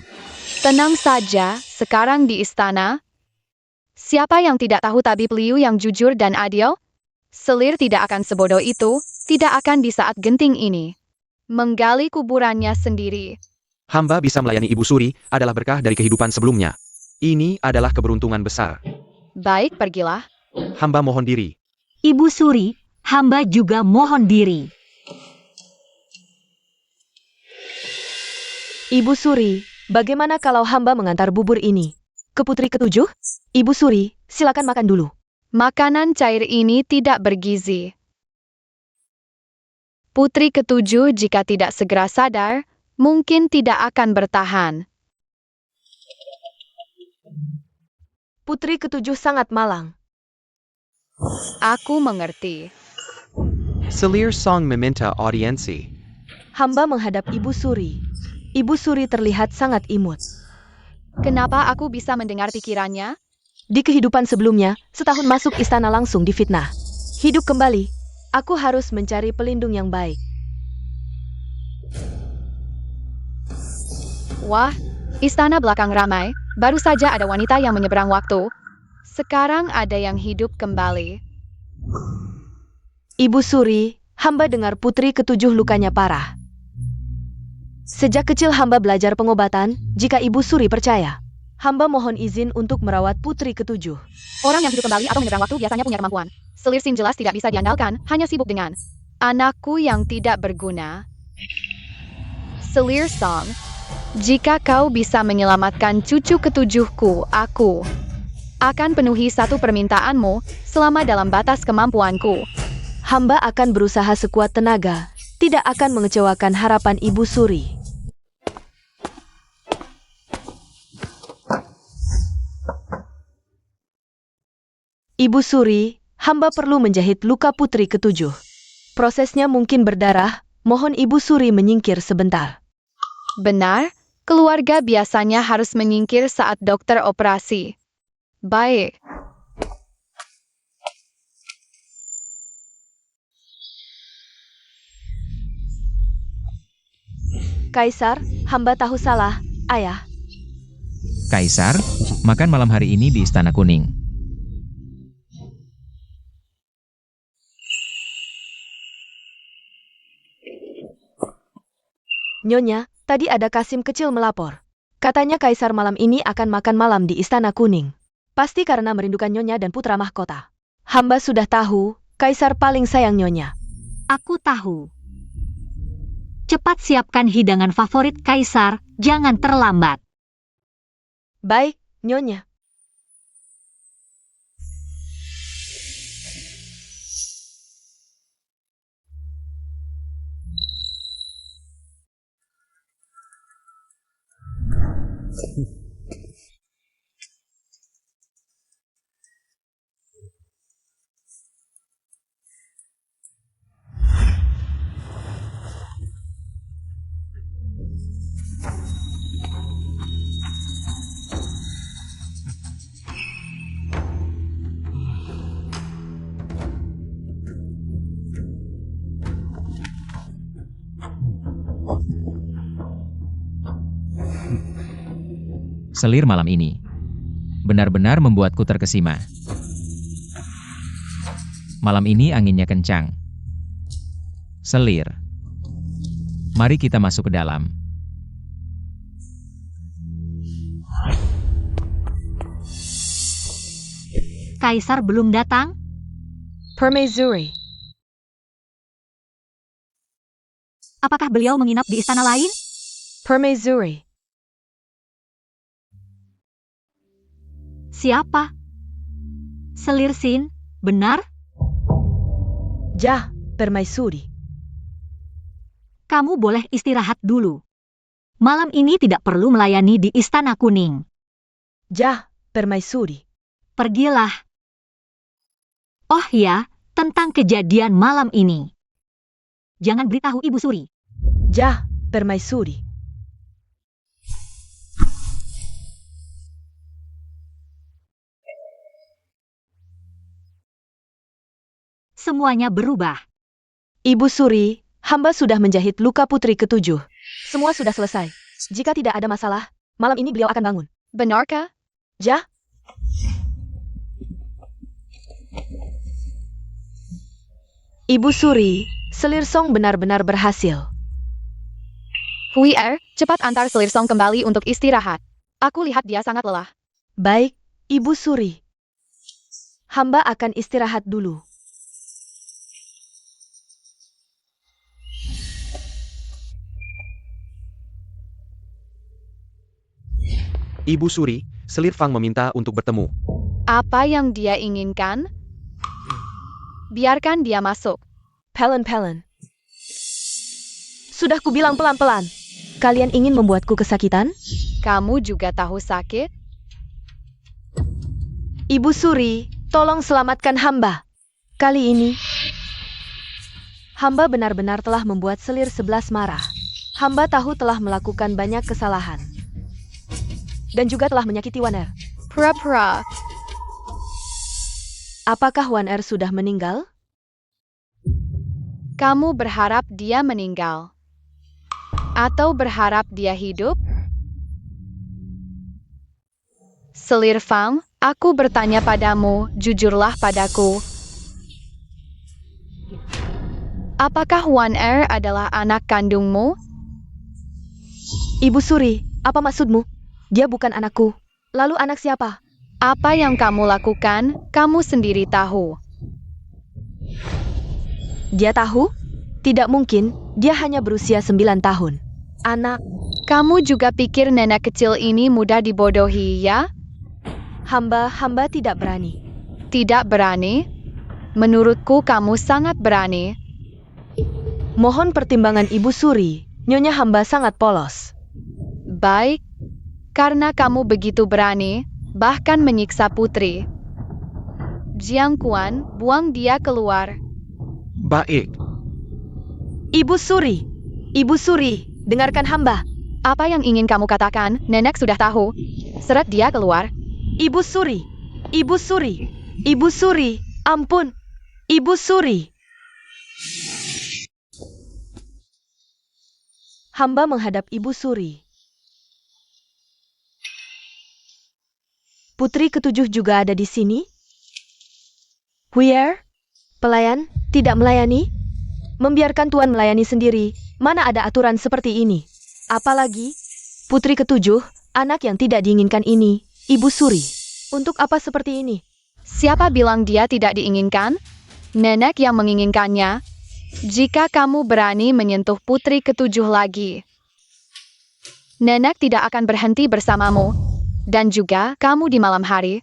Tenang saja, sekarang di istana. Siapa yang tidak tahu tabib Liu yang jujur dan adil? Selir tidak akan sebodoh itu, tidak akan di saat genting ini. Menggali kuburannya sendiri. Hamba bisa melayani Ibu Suri, adalah berkah dari kehidupan sebelumnya. Ini adalah keberuntungan besar. Baik, pergilah. Hamba mohon diri. Ibu Suri, hamba juga mohon diri. Ibu Suri, bagaimana kalau hamba mengantar bubur ini ke putri ketujuh? Ibu Suri, silakan makan dulu. Makanan cair ini tidak bergizi. Putri ketujuh jika tidak segera sadar, mungkin tidak akan bertahan. Putri ketujuh sangat malang. Aku mengerti. Selir Song meminta audiensi. Hamba menghadap Ibu Suri. Ibu Suri terlihat sangat imut. Kenapa aku bisa mendengar pikirannya? Di kehidupan sebelumnya, setahun masuk istana langsung difitnah. Hidup kembali, aku harus mencari pelindung yang baik. Wah, istana belakang ramai, baru saja ada wanita yang menyeberang waktu. Sekarang ada yang hidup kembali. Ibu Suri, hamba dengar putri ketujuh lukanya parah. Sejak kecil hamba belajar pengobatan, jika Ibu Suri percaya. Hamba mohon izin untuk merawat putri ketujuh. Orang yang hidup kembali atau menyeberang waktu biasanya punya kemampuan. Selir Sin jelas tidak bisa diandalkan, hanya sibuk dengan anakku yang tidak berguna. Selir Song, jika kau bisa menyelamatkan cucu ketujuhku, aku akan penuhi satu permintaanmu selama dalam batas kemampuanku. Hamba akan berusaha sekuat tenaga, tidak akan mengecewakan harapan Ibu Suri. Ibu Suri, hamba perlu menjahit luka putri ketujuh. Prosesnya mungkin berdarah, mohon Ibu Suri menyingkir sebentar. Benar, keluarga biasanya harus menyingkir saat dokter operasi. Baik. Kaisar, hamba tahu salah, ayah. Kaisar, makan malam hari ini di Istana Kuning. Nyonya, tadi ada Kasim kecil melapor. Katanya Kaisar malam ini akan makan malam di Istana Kuning. Pasti karena merindukan Nyonya dan putra mahkota. Hamba sudah tahu, Kaisar paling sayang Nyonya. Aku tahu. Cepat siapkan hidangan favorit Kaisar, jangan terlambat. Baik, Nyonya. Selir malam ini benar-benar membuatku terkesima. Malam ini anginnya kencang. Selir, mari kita masuk ke dalam. Kaisar belum datang? Permaisuri. Apakah beliau menginap di istana lain? Permaisuri. Siapa? Selir Sin, benar? Jah, Permaisuri. Kamu boleh istirahat dulu. Malam ini tidak perlu melayani di Istana Kuning. Jah, permaisuri. Pergilah. Oh ya, tentang kejadian malam ini. Jangan beritahu Ibu Suri. Jah, permaisuri. Semuanya berubah. Ibu Suri, hamba sudah menjahit luka putri ketujuh. Semua sudah selesai. Jika tidak ada masalah, malam ini beliau akan bangun. Benarkah? Jah? Ibu Suri, selir song benar-benar berhasil. Hui cepat antar selir song kembali untuk istirahat. Aku lihat dia sangat lelah. Baik, Ibu Suri. Hamba akan istirahat dulu. Ibu Suri, selir Fang meminta untuk bertemu. Apa yang dia inginkan? Biarkan dia masuk. Pelen. Sudah kubilang pelan-pelan. Kalian ingin membuatku kesakitan? Kamu juga tahu sakit? Ibu Suri, tolong selamatkan hamba. Kali ini, hamba benar-benar telah membuat selir 11 marah. Hamba tahu telah melakukan banyak kesalahan. Dan juga telah menyakiti Wan Er. Pura-pura. Apakah Wan Er sudah meninggal? Kamu berharap dia meninggal? Atau berharap dia hidup? Selir Fang, aku bertanya padamu, jujurlah padaku. Apakah Wan Er adalah anak kandungmu? Ibu Suri, apa maksudmu? Dia bukan anakku. Lalu anak siapa? Apa yang kamu lakukan, kamu sendiri tahu. Dia tahu? Tidak mungkin, dia hanya berusia 9 tahun. Anak, Kamu juga pikir nenek kecil ini mudah dibodohi, ya? hamba tidak berani. Tidak berani? Menurutku kamu sangat berani. Mohon pertimbangan Ibu Suri, nyonya hamba sangat polos. Baik, karena kamu begitu berani, bahkan menyiksa putri. Jiang Kuan, buang dia keluar. Baik. Ibu Suri, dengarkan hamba. Apa yang ingin kamu katakan, nenek sudah tahu. Seret dia keluar. Ibu Suri, ampun. Ibu Suri. Hamba menghadap Ibu Suri. Putri ketujuh juga ada di sini? Huier? Pelayan, tidak melayani? Membiarkan tuan melayani sendiri, mana ada aturan seperti ini? Apalagi, putri ketujuh, anak yang tidak diinginkan ini, Ibu Suri. Untuk apa seperti ini? Siapa bilang dia tidak diinginkan? Nenek yang menginginkannya. Jika kamu berani menyentuh putri ketujuh lagi, nenek tidak akan berhenti bersamamu. Dan juga kamu di malam hari.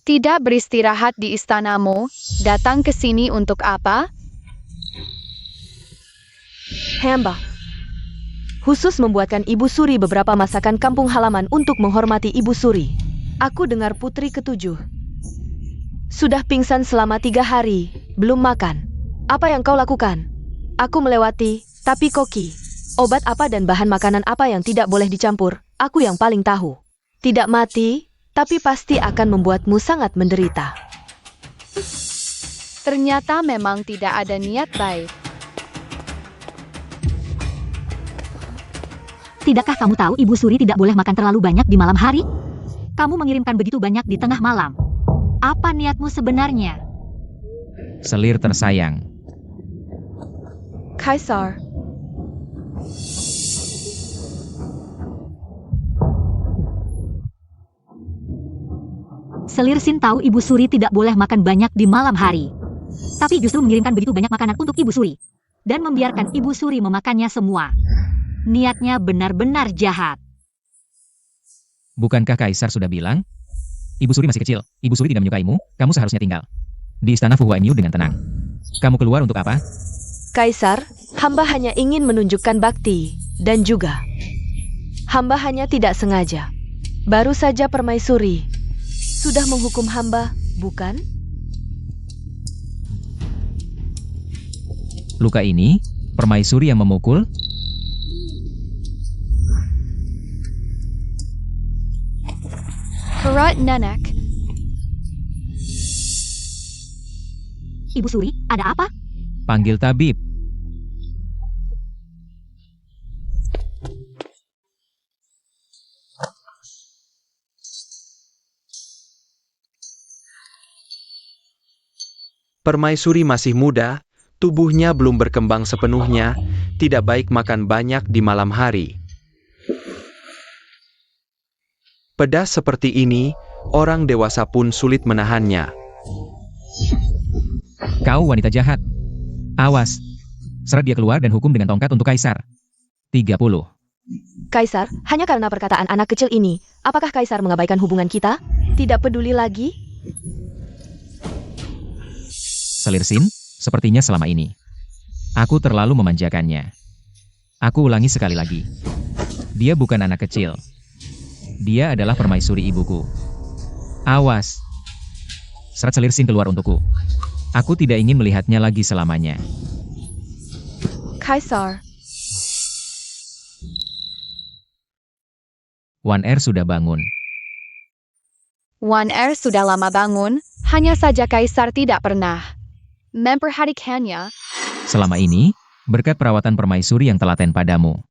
Tidak beristirahat di istanamu. Datang ke sini untuk apa? Hamba khusus membuatkan Ibu Suri beberapa masakan kampung halaman untuk menghormati Ibu Suri. Aku dengar putri ketujuh sudah pingsan selama 3 hari, belum makan. Apa yang kau lakukan? Aku melewati, tapi koki. Obat apa dan bahan makanan apa yang tidak boleh dicampur, aku yang paling tahu. Tidak mati, tapi pasti akan membuatmu sangat menderita. Ternyata memang tidak ada niat baik. Tidakkah kamu tahu Ibu Suri tidak boleh makan terlalu banyak di malam hari? Kamu mengirimkan begitu banyak di tengah malam. Apa niatmu sebenarnya? Selir tersayang. Kaisar, Selir Sin tahu Ibu Suri tidak boleh makan banyak di malam hari. Tapi justru mengirimkan begitu banyak makanan untuk Ibu Suri. Dan membiarkan Ibu Suri memakannya semua. Niatnya benar-benar jahat. Bukankah Kaisar sudah bilang? Ibu Suri masih kecil, Ibu Suri tidak menyukaimu, kamu seharusnya tinggal di istana Fu Huaimiu dengan tenang. Kamu keluar untuk apa? Kaisar, hamba hanya ingin menunjukkan bakti, dan juga hamba hanya tidak sengaja Baru saja permaisuri sudah menghukum hamba, bukan? Luka ini, permaisuri yang memukul? Perut nenek. Ibu Suri, ada apa? Panggil tabib. Permaisuri masih muda, tubuhnya belum berkembang sepenuhnya, tidak baik makan banyak di malam hari. Pedas seperti ini, orang dewasa pun sulit menahannya. Kau wanita jahat. Awas. Seret dia keluar dan hukum dengan tongkat untuk Kaisar. 30. Kaisar, hanya karena perkataan anak kecil ini, apakah Kaisar mengabaikan hubungan kita? Tidak peduli lagi? Selirsin, sepertinya selama ini. Aku terlalu memanjakannya. Aku ulangi sekali lagi. Dia bukan anak kecil. Dia adalah permaisuri ibuku. Awas. Seret Selirsin keluar untukku. Aku tidak ingin melihatnya lagi selamanya. Kaisar, Wan Er sudah bangun. Wan Er sudah lama bangun, hanya saja Kaisar tidak pernah memperhatikannya. Selama ini, berkat perawatan permaisuri yang telaten padamu,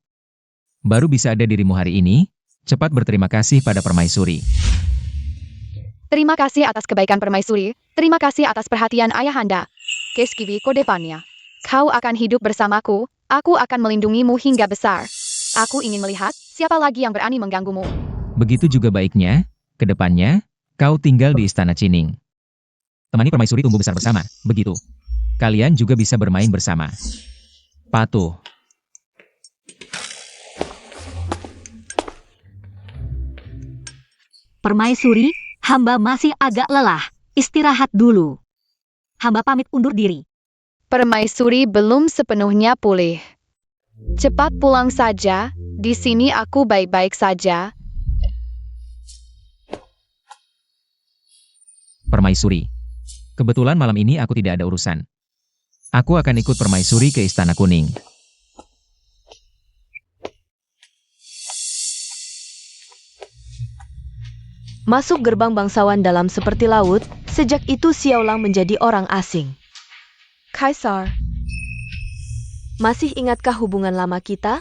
baru bisa ada dirimu hari ini. Cepat berterima kasih pada permaisuri. Terima kasih atas kebaikan permaisuri, terima kasih atas perhatian ayahanda. Keskivi kodepannya. Kau akan hidup bersamaku, aku akan melindungimu hingga besar. Aku ingin melihat siapa lagi yang berani mengganggumu. Begitu juga baiknya, ke depannya, kau tinggal di Istana Cining. Temani permaisuri tumbuh besar bersama, begitu. Kalian juga bisa bermain bersama. Patuh. Permaisuri, hamba masih agak lelah. Istirahat dulu. Hamba pamit undur diri. Permaisuri belum sepenuhnya pulih. Cepat pulang saja, di sini aku baik-baik saja. Permaisuri. Kebetulan malam ini aku tidak ada urusan. Aku akan ikut permaisuri ke Istana Kuning. masuk gerbang bangsawan dalam seperti laut, sejak itu Xiaolang menjadi orang asing. Kaisar, masih ingatkah hubungan lama kita?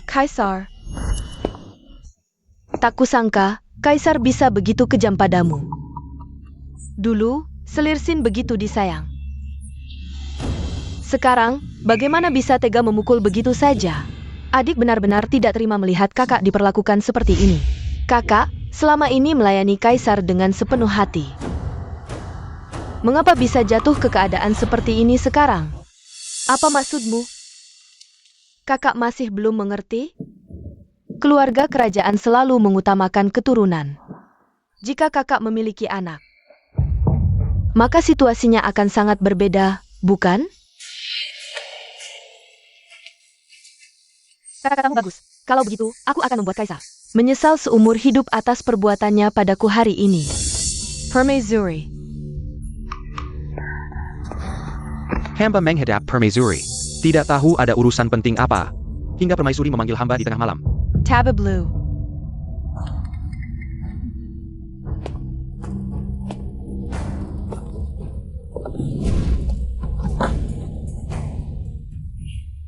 Kaisar, tak kusangka Kaisar bisa begitu kejam padamu. Dulu, Selirsin begitu disayang. Sekarang, bagaimana bisa tega memukul begitu saja? Adik benar-benar tidak terima melihat kakak diperlakukan seperti ini. Kakak, selama ini melayani Kaisar dengan sepenuh hati. Mengapa bisa jatuh ke keadaan seperti ini sekarang? Apa maksudmu? Kakak masih belum mengerti? Keluarga kerajaan selalu mengutamakan keturunan. Jika kakak memiliki anak, maka situasinya akan sangat berbeda, bukan? Kata-katamu bagus. Kalau begitu, aku akan membuat Kaisar menyesal seumur hidup atas perbuatannya padaku hari ini. Permaisuri. Hamba menghadap Permaisuri. Tidak tahu ada urusan penting apa. Hingga Permaisuri memanggil hamba di tengah malam. Taba Blue.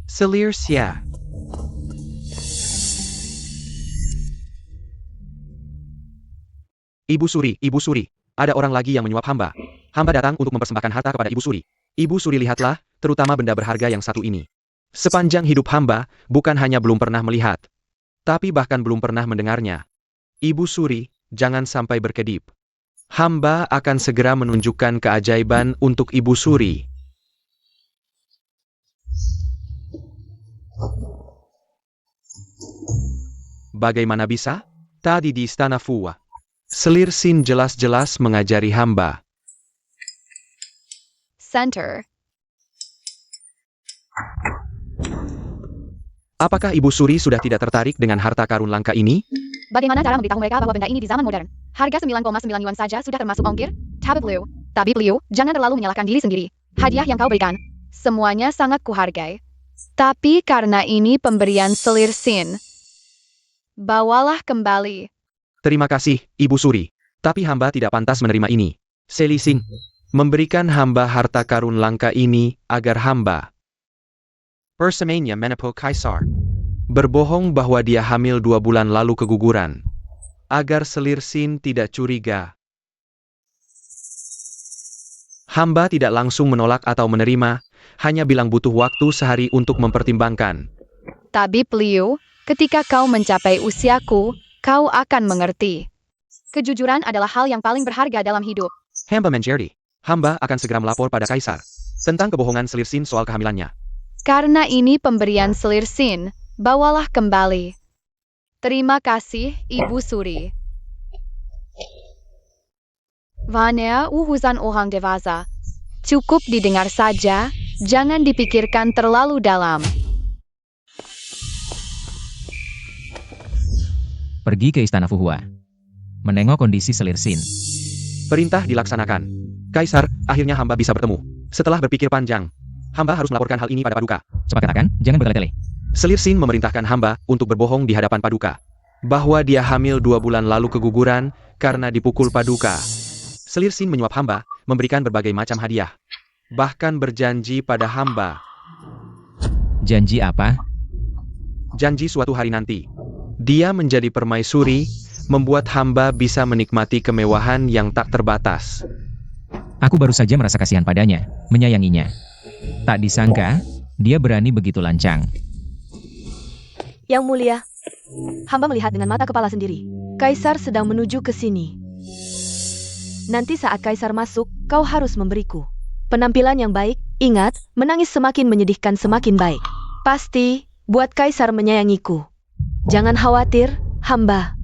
Selir Xia. Ibu Suri, ada orang lagi yang menyuap hamba. Hamba datang untuk mempersembahkan harta kepada Ibu Suri. Ibu Suri, lihatlah, terutama benda berharga yang satu ini. Sepanjang hidup hamba, bukan hanya belum pernah melihat, tapi bahkan belum pernah mendengarnya. Ibu Suri, jangan sampai berkedip. Hamba akan segera menunjukkan keajaiban untuk Ibu Suri. Bagaimana bisa? Tadi di Istana Fuwa, Selirsin jelas-jelas mengajari hamba. Center. Apakah Ibu Suri sudah tidak tertarik dengan harta karun langka ini? Bagaimana cara memberitahu mereka bahwa benda ini di zaman modern? Harga 9,9 yuan saja sudah termasuk ongkir? Tabib Liu, jangan terlalu menyalahkan diri sendiri. Hadiah yang kau berikan, semuanya sangat kuhargai. Tapi karena ini pemberian selir Sin, bawalah kembali. Terima kasih, Ibu Suri. Tapi hamba tidak pantas menerima ini. Selisin, memberikan hamba harta karun langka ini agar hamba bersamanya menepo Kaisar. Berbohong bahwa dia hamil 2 bulan lalu keguguran. Agar Selir Sin tidak curiga. Hamba tidak langsung menolak atau menerima, hanya bilang butuh waktu sehari untuk mempertimbangkan. Tabib Liu, ketika kau mencapai usiaku, kau akan mengerti. Kejujuran adalah hal yang paling berharga dalam hidup. Hamba menjerdi. Hamba akan segera melapor pada Kaisar tentang kebohongan Selir Sin soal kehamilannya. Karena ini pemberian selir Sin, bawalah kembali. Terima kasih, Ibu Suri. Vania uhuzan orang dewasa. Cukup didengar saja, jangan dipikirkan terlalu dalam. Pergi ke istana Fuhua. Menengok kondisi Selir Sin. Perintah dilaksanakan. Kaisar, akhirnya hamba bisa bertemu. Setelah berpikir panjang, hamba harus melaporkan hal ini pada Paduka. Cepat katakan, jangan bertele-tele. Selir Sin memerintahkan hamba untuk berbohong di hadapan Paduka. Bahwa dia hamil 2 bulan lalu keguguran karena dipukul Paduka. Selir Sin menyuap hamba, memberikan berbagai macam hadiah. Bahkan berjanji pada hamba. Janji apa? Janji suatu hari nanti. Dia menjadi permaisuri, membuat hamba bisa menikmati kemewahan yang tak terbatas. Aku baru saja merasa kasihan padanya, menyayanginya. Tak disangka, dia berani begitu lancang. Yang mulia, hamba melihat dengan mata kepala sendiri. Kaisar sedang menuju ke sini. Nanti saat Kaisar masuk, kau harus memberiku penampilan yang baik. Ingat, menangis semakin menyedihkan semakin baik. Pasti, buat Kaisar menyayangiku. Jangan khawatir, hamba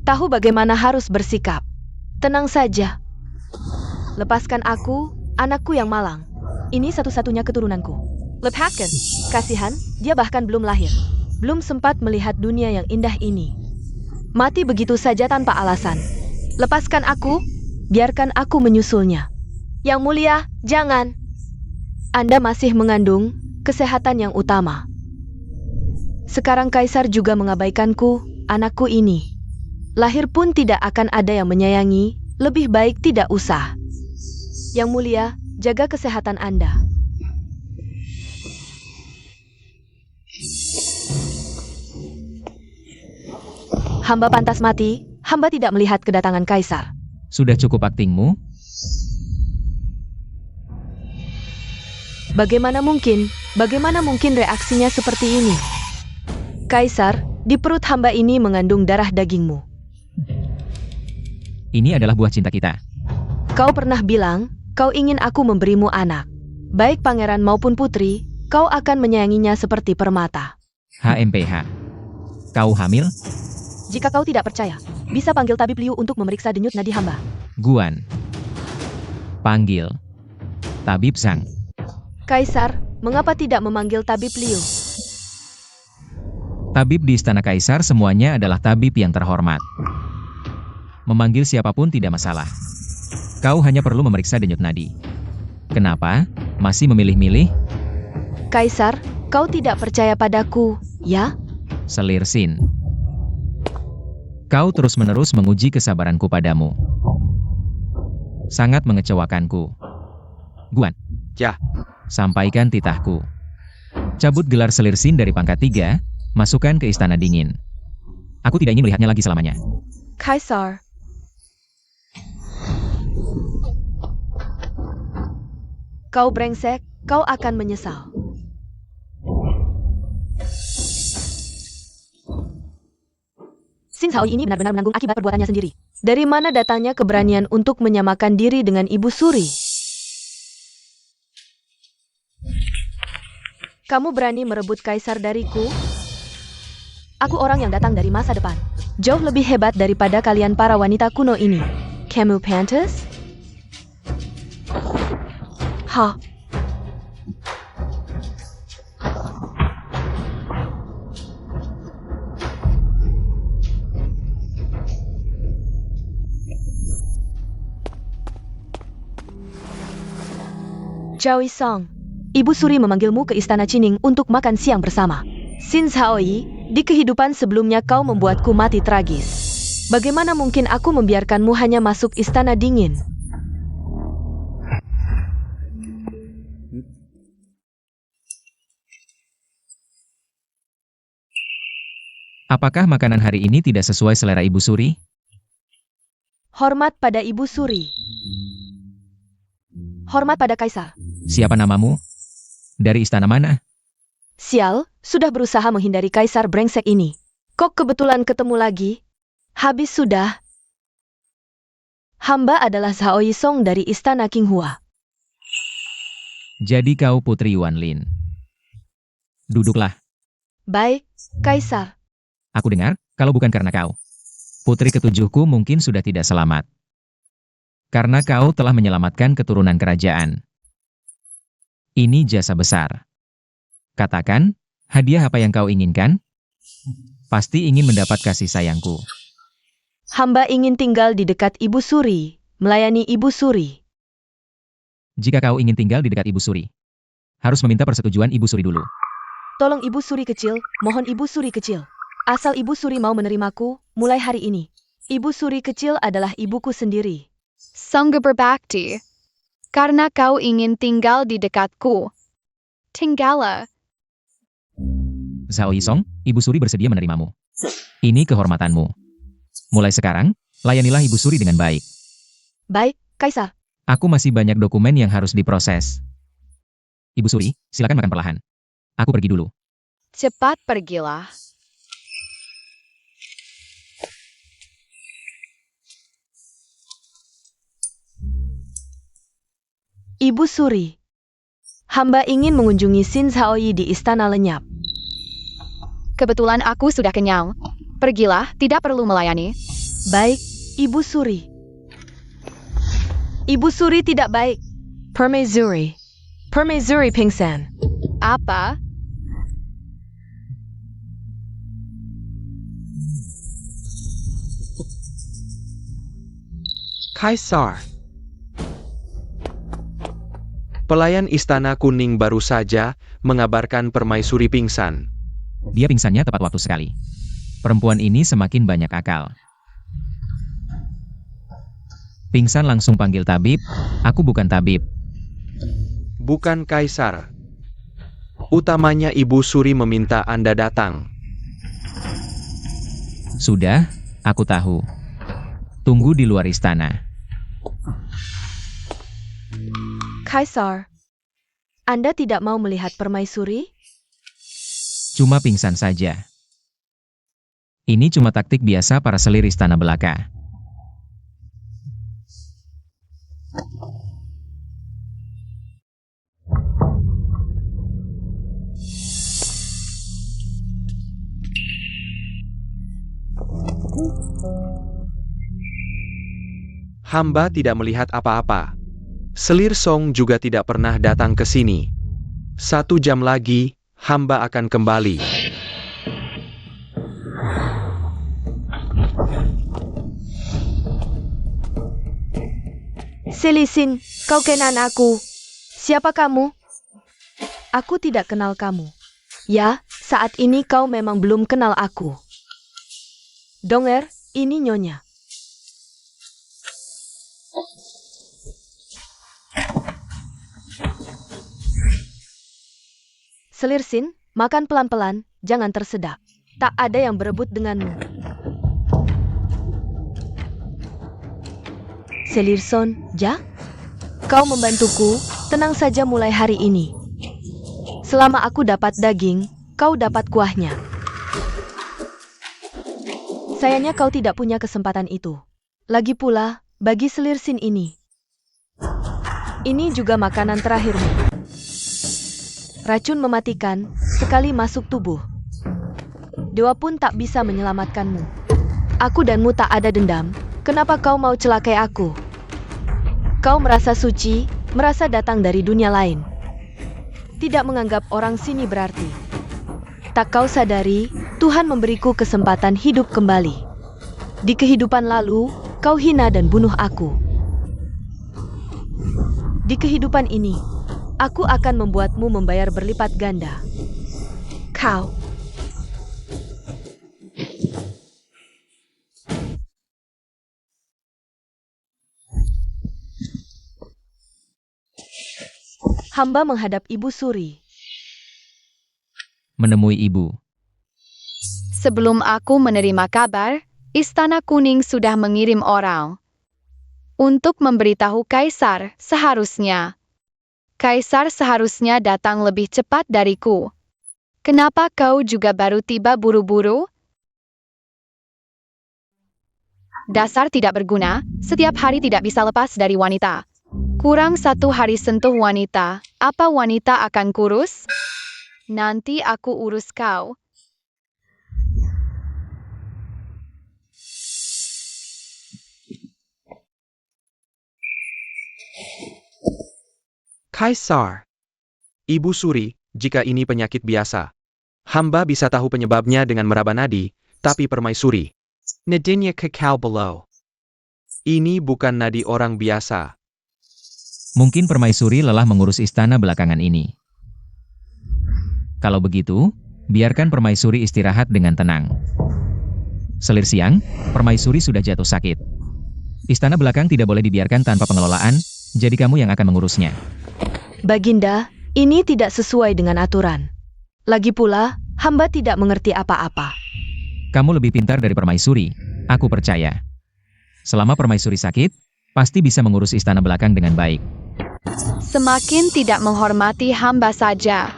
tahu bagaimana harus bersikap. Tenang saja. Lepaskan aku, anakku yang malang. Ini satu-satunya keturunanku. Lepaskan. Kasihan, dia bahkan belum lahir. Belum sempat melihat dunia yang indah ini. Mati begitu saja tanpa alasan. Lepaskan aku, biarkan aku menyusulnya. Yang mulia, jangan. Anda masih mengandung, kesehatan yang utama. Sekarang Kaisar juga mengabaikanku, anakku ini. Lahir pun tidak akan ada yang menyayangi, lebih baik tidak usah. Yang mulia, jaga kesehatan Anda. Hamba pantas mati, hamba tidak melihat kedatangan Kaisar. Sudah cukup aktingmu? Bagaimana mungkin reaksinya seperti ini? Kaisar, di perut hamba ini mengandung darah dagingmu. Ini adalah buah cinta kita. Kau pernah bilang, kau ingin aku memberimu anak. Baik pangeran maupun putri, kau akan menyayanginya seperti permata. HMPH. Kau hamil? Jika kau tidak percaya, bisa panggil Tabib Liu untuk memeriksa denyut nadi hamba. Guan. Panggil Tabib Zhang. Kaisar, mengapa tidak memanggil Tabib Liu? Tabib di istana Kaisar semuanya adalah tabib yang terhormat. Memanggil siapapun tidak masalah. Kau hanya perlu memeriksa denyut nadi. Kenapa? Masih memilih-milih? Kaisar, kau tidak percaya padaku, ya? Selir Sin. Kau terus-menerus menguji kesabaranku padamu. Sangat mengecewakanku. Guan. Ya. Sampaikan titahku. Cabut gelar Selir Sin dari pangkat 3, masukkan ke istana dingin. Aku tidak ingin melihatnya lagi selamanya. Kaisar. Kau brengsek, kau akan menyesal. Xin Hao ini benar-benar menanggung akibat perbuatannya sendiri. Dari mana datangnya keberanian untuk menyamakan diri dengan Ibu Suri? Kamu berani merebut Kaisar dariku? Aku orang yang datang dari masa depan. Jauh lebih hebat daripada kalian para wanita kuno ini. Kamu pantas? Zhao Song, Ibu Suri memanggilmu ke Istana Qining untuk makan siang bersama. Xin Zhaoyi, di kehidupan sebelumnya kau membuatku mati tragis. Bagaimana mungkin aku membiarkanmu hanya masuk Istana Dingin? Apakah makanan hari ini tidak sesuai selera Ibu Suri? Hormat pada Ibu Suri. Hormat pada Kaisar. Siapa namamu? Dari istana mana? Sial, sudah berusaha menghindari Kaisar brengsek ini. Kok kebetulan ketemu lagi? Habis sudah. Hamba adalah Zhao Yisong dari Istana Qinghua. Jadi kau Putri Yuan Lin. Duduklah. Baik, Kaisar. Aku dengar, kalau bukan karena kau, putri ketujuhku mungkin sudah tidak selamat. Karena kau telah menyelamatkan keturunan kerajaan. Ini jasa besar. Katakan, hadiah apa yang kau inginkan? Pasti ingin mendapat kasih sayangku. Hamba ingin tinggal di dekat Ibu Suri, melayani Ibu Suri. Jika kau ingin tinggal di dekat Ibu Suri, harus meminta persetujuan Ibu Suri dulu. Tolong Ibu Suri kecil, mohon Ibu Suri kecil. Asal Ibu Suri mau menerimaku, mulai hari ini. Ibu Suri kecil adalah ibuku sendiri. Sanggup berbakti. Karena kau ingin tinggal di dekatku. Tinggallah. Zhao Yisong, Ibu Suri bersedia menerimamu. Ini kehormatanmu. Mulai sekarang, layanilah Ibu Suri dengan baik. Baik, Kaisar. Aku masih banyak dokumen yang harus diproses. Ibu Suri, silakan makan perlahan. Aku pergi dulu. Cepat pergilah. Ibu Suri. Hamba ingin mengunjungi Xin Zhaoyi di Istana Lenyap. Kebetulan aku sudah kenyang. Pergilah, tidak perlu melayani. Baik, Ibu Suri. Ibu Suri tidak baik. Permaisuri. Permaisuri pingsan. Apa? Kaisar. Pelayan Istana Kuning baru saja mengabarkan Permaisuri pingsan. Dia pingsannya tepat waktu sekali. Perempuan ini semakin banyak akal. Pingsan langsung panggil tabib. Aku bukan tabib. Bukan Kaisar. Utamanya Ibu Suri meminta Anda datang. Sudah, aku tahu. Tunggu di luar istana. Kaisar. Anda tidak mau melihat Permaisuri? Cuma pingsan saja. Ini cuma taktik biasa para selir istana belaka. Hamba tidak melihat apa-apa. Selir Song juga tidak pernah datang ke sini. 1 jam lagi, hamba akan kembali. Selisin, kau kenal aku. Siapa kamu? Aku tidak kenal kamu. Ya, saat ini kau memang belum kenal aku. Donger, ini nyonya. Selir Sin, makan pelan-pelan, jangan tersedak. Tak ada yang berebut denganmu. Selir Son, ja? Kau membantuku, tenang saja mulai hari ini. Selama aku dapat daging, kau dapat kuahnya. Sayangnya kau tidak punya kesempatan itu. Lagi pula, bagi Selir Sin ini juga makanan terakhirmu. Racun mematikan, sekali masuk tubuh. Dewa pun tak bisa menyelamatkanmu. Aku danmu tak ada dendam, kenapa kau mau celakai aku? Kau merasa suci, merasa datang dari dunia lain. Tidak menganggap orang sini berarti. Tak kau sadari, Tuhan memberiku kesempatan hidup kembali. Di kehidupan lalu, kau hina dan bunuh aku. Di kehidupan ini, Aku akan membuatmu membayar berlipat ganda. Kau. Hamba menghadap Ibu Suri. Menemui ibu. Sebelum aku menerima kabar, Istana Kuning sudah mengirim orang untuk memberitahu Kaisar seharusnya. Kaisar seharusnya datang lebih cepat dariku. Kenapa kau juga baru tiba buru-buru? Dasar tidak berguna, setiap hari tidak bisa lepas dari wanita. Kurang 1 hari sentuh wanita, apa wanita akan kurus? Nanti aku urus kau. Kaisar. Ibu Suri, jika ini penyakit biasa. Hamba bisa tahu penyebabnya dengan meraba nadi, tapi permaisuri. Nadinya kekal below. Ini bukan nadi orang biasa. Mungkin permaisuri lelah mengurus istana belakangan ini. Kalau begitu, biarkan permaisuri istirahat dengan tenang. Selir siang, permaisuri sudah jatuh sakit. Istana belakang tidak boleh dibiarkan tanpa pengelolaan, jadi kamu yang akan mengurusnya. Baginda, ini tidak sesuai dengan aturan. Lagi pula, hamba tidak mengerti apa-apa. Kamu lebih pintar dari permaisuri, aku percaya. Selama permaisuri sakit, pasti bisa mengurus istana belakang dengan baik. Semakin tidak menghormati hamba saja.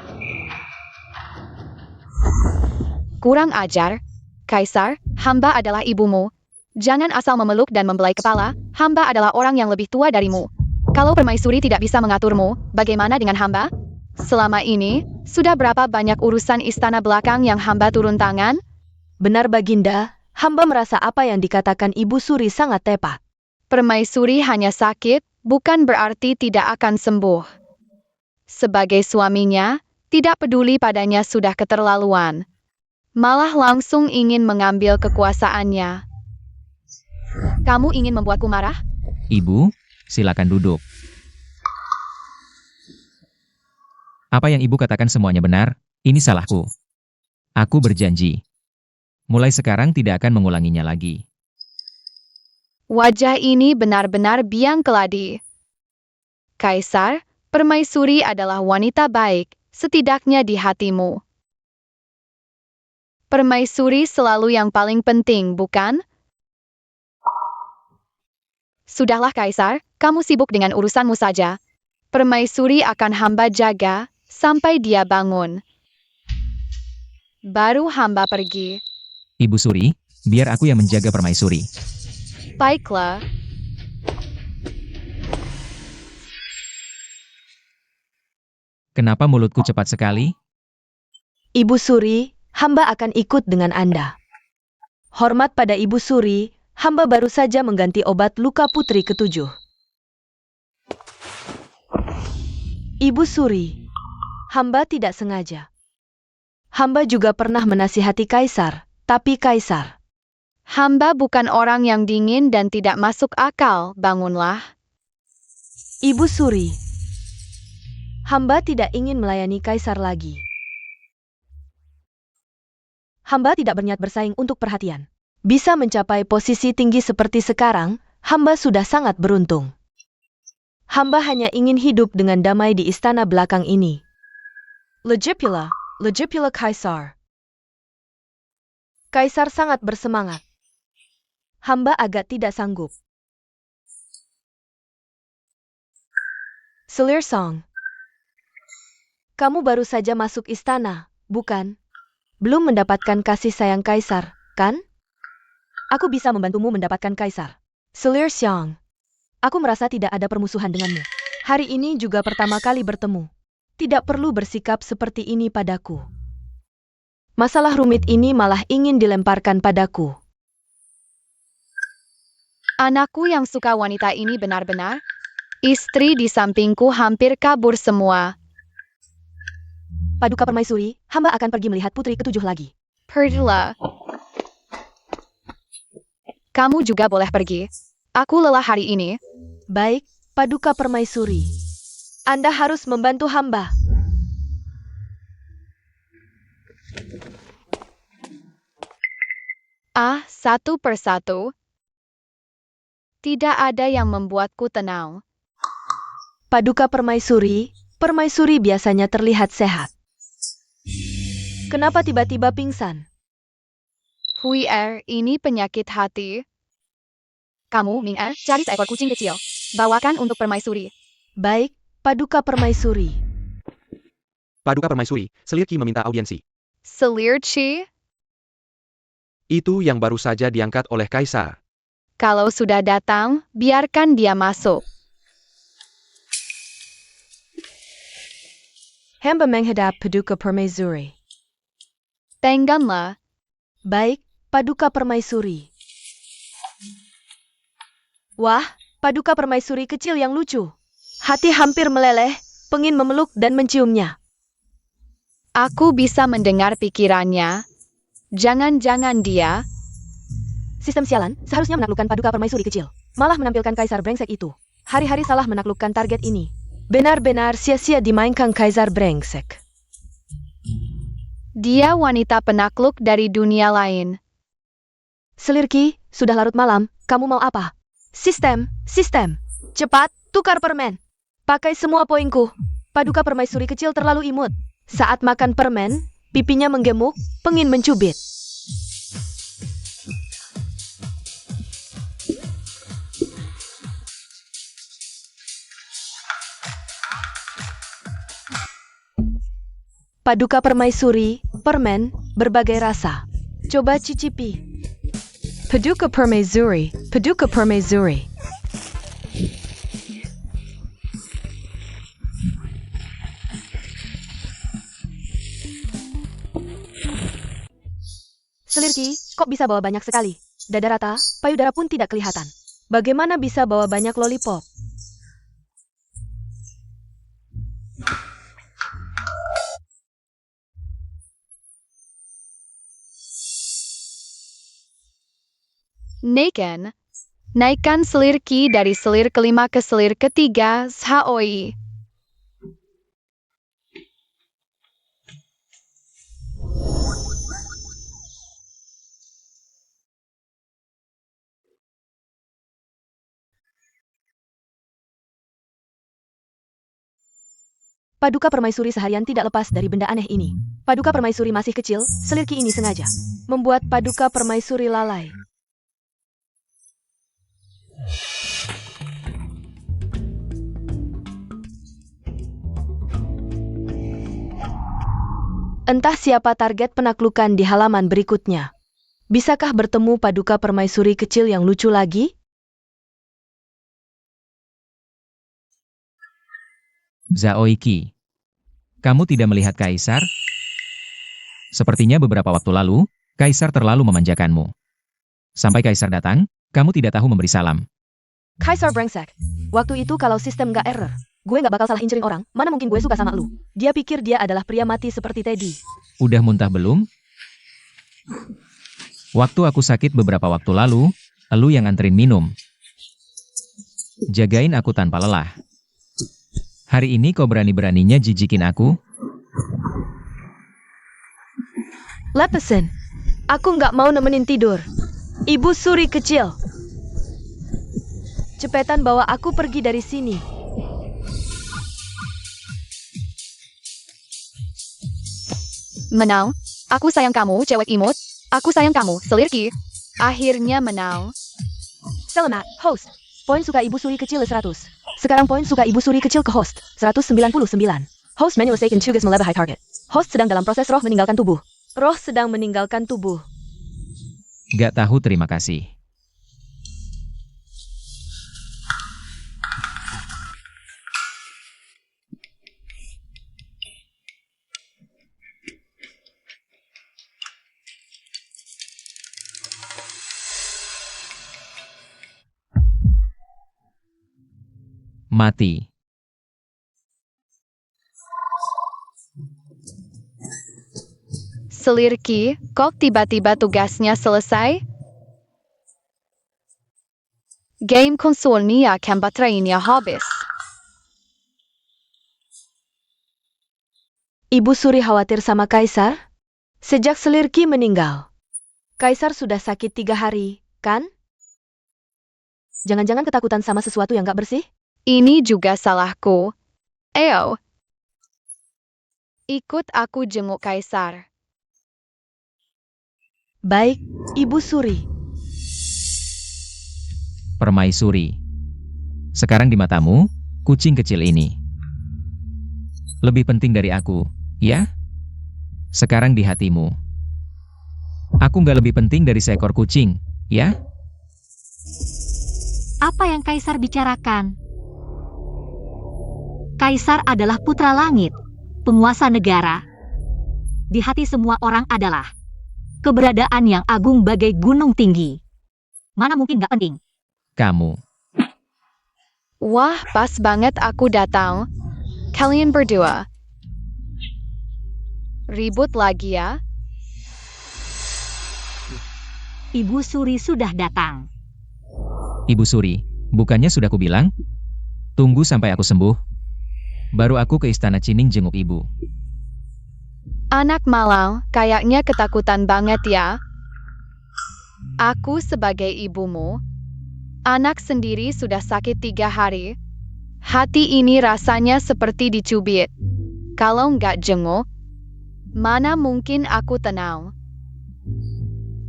Kurang ajar. Kaisar, hamba adalah ibumu. Jangan asal memeluk dan membelai kepala, hamba adalah orang yang lebih tua darimu. Kalau permaisuri tidak bisa mengaturmu, bagaimana dengan hamba? Selama ini, sudah berapa banyak urusan istana belakang yang hamba turun tangan? Benar Baginda, hamba merasa apa yang dikatakan Ibu Suri sangat tepat. Permaisuri hanya sakit, bukan berarti tidak akan sembuh. Sebagai suaminya, tidak peduli padanya sudah keterlaluan. Malah langsung ingin mengambil kekuasaannya. Kamu ingin membuatku marah? Ibu, silakan duduk. Apa yang ibu katakan semuanya benar, ini salahku. Aku berjanji. Mulai sekarang tidak akan mengulanginya lagi. Wajah ini benar-benar biang keladi. Kaisar, permaisuri adalah wanita baik, setidaknya di hatimu. Permaisuri selalu yang paling penting, bukan? Sudahlah Kaisar, kamu sibuk dengan urusanmu saja. Permaisuri akan hamba jaga, sampai dia bangun. Baru hamba pergi. Ibu Suri, biar aku yang menjaga permaisuri. Baiklah. Kenapa mulutku cepat sekali? Ibu Suri, hamba akan ikut dengan Anda. Hormat pada Ibu Suri, hamba baru saja mengganti obat luka putri ke-7. Ibu Suri, hamba tidak sengaja. Hamba juga pernah menasihati Kaisar, tapi Kaisar. Hamba bukan orang yang dingin dan tidak masuk akal, bangunlah. Ibu Suri, hamba tidak ingin melayani Kaisar lagi. Hamba tidak berniat bersaing untuk perhatian. Bisa mencapai posisi tinggi seperti sekarang, hamba sudah sangat beruntung. Hamba hanya ingin hidup dengan damai di istana belakang ini. Legipula Kaisar. Kaisar sangat bersemangat. Hamba agak tidak sanggup. Selir Song. Kamu baru saja masuk istana, bukan? Belum mendapatkan kasih sayang Kaisar, kan? Aku bisa membantumu mendapatkan Kaisar. Selir Xiang. Aku merasa tidak ada permusuhan denganmu. Hari ini juga pertama kali bertemu. Tidak perlu bersikap seperti ini padaku. Masalah rumit ini malah ingin dilemparkan padaku. Anakku yang suka wanita ini benar-benar. Istri di sampingku hampir kabur semua. Paduka Permaisuri, hamba akan pergi melihat putri ke-7 lagi. Pergilah. Kamu juga boleh pergi. Aku lelah hari ini. Baik, Paduka Permaisuri. Anda harus membantu hamba. Satu persatu. Tidak ada yang membuatku tenang. Paduka Permaisuri, Permaisuri biasanya terlihat sehat. Kenapa tiba-tiba pingsan? Ini penyakit hati. Kamu, Ming-er, cari seekor kucing kecil. Bawakan untuk Permaisuri. Baik, Paduka Permaisuri. Paduka Permaisuri, Selir Qi meminta audiensi. Selir Qi, Itu yang baru saja diangkat oleh Kaisar. kalau sudah datang, biarkan dia masuk. Hamba menghadap Paduka Permaisuri. Tengganlah. Baik, Paduka Permaisuri. Wah, Paduka Permaisuri kecil yang lucu. Hati hampir meleleh, pengin memeluk dan menciumnya. Aku bisa mendengar pikirannya. Jangan-jangan dia. Sistem sialan, seharusnya menaklukkan Paduka Permaisuri kecil. Malah menampilkan Kaisar brengsek itu. Hari-hari salah menaklukkan target ini. Benar-benar sia-sia dimainkan Kaisar brengsek. Dia wanita penakluk dari dunia lain. Selir Qi, sudah larut malam, kamu mau apa? Sistem. Cepat, tukar permen. Pakai semua poinku. Paduka Permaisuri kecil terlalu imut. Saat makan permen, pipinya menggemuk, pengin mencubit. Paduka Permaisuri, permen, berbagai rasa. Coba cicipi. Paduka Permaisuri. Selir Qi, kok bisa bawa banyak sekali? Dada rata, payudara pun tidak kelihatan. Bagaimana bisa bawa banyak lollipop? Naikkan Selir Qi dari selir kelima ke selir ketiga, Shaoi. Paduka Permaisuri seharian tidak lepas dari benda aneh ini. Paduka Permaisuri masih kecil, Selir Qi ini sengaja membuat Paduka Permaisuri lalai. Entah siapa target penaklukan di halaman berikutnya. Bisakah bertemu Paduka Permaisuri kecil yang lucu lagi? Zaoi Qi. Kamu tidak melihat Kaisar? Sepertinya beberapa waktu lalu, Kaisar terlalu memanjakanmu. Sampai Kaisar datang, kamu tidak tahu memberi salam. Kaisar brengsek. Waktu itu kalau sistem gak error, gue gak bakal salah incerin orang, mana mungkin gue suka sama lu. Dia pikir dia adalah pria mati seperti Teddy. Udah muntah belum? Waktu aku sakit beberapa waktu lalu, elu yang anterin minum. Jagain aku tanpa lelah. Hari ini kau berani-beraninya jijikin aku? Lepesin. Aku nggak mau nemenin tidur. Ibu suri kecil. Cepetan bawa aku pergi dari sini. Menang. Aku sayang kamu, cewek imut. Aku sayang kamu, Selir Qi. Akhirnya menang. Selamat, host. Poin suka ibu suri kecil 100. Sekarang poin suka ibu suri kecil ke host, 199. Host menyelesaikan tugas melebah high target. Host sedang dalam proses roh meninggalkan tubuh. Roh sedang meninggalkan tubuh. Gak tahu terima kasih. Mati. Selir Qi, kok tiba-tiba tugasnya selesai? Game konsolnya akan baterainya habis. Ibu Suri khawatir sama Kaisar? Sejak Selirki meninggal. Kaisar sudah sakit 3 hari, kan? Jangan-jangan ketakutan sama sesuatu yang gak bersih? Ini juga salahku. Ayo. Ikut aku jenguk Kaisar. Baik, Ibu Suri. Permaisuri. Sekarang di matamu, kucing kecil ini lebih penting dari aku, ya? Sekarang di hatimu, aku nggak lebih penting dari seekor kucing, ya? Apa yang Kaisar bicarakan? Kaisar adalah putra langit, penguasa negara. Di hati semua orang adalah keberadaan yang agung bagai gunung tinggi. Mana mungkin gak penting? Kamu. Wah, pas banget aku datang. Kalian berdua. Ribut lagi ya? Ibu Suri sudah datang. Ibu Suri, bukannya sudah kubilang? Tunggu sampai aku sembuh. Baru aku ke istana Cining jenguk ibu. Anak malang, kayaknya ketakutan banget ya. Aku sebagai ibumu, anak sendiri sudah sakit 3 hari. Hati ini rasanya seperti dicubit. Kalau nggak jenguk, mana mungkin aku tenang.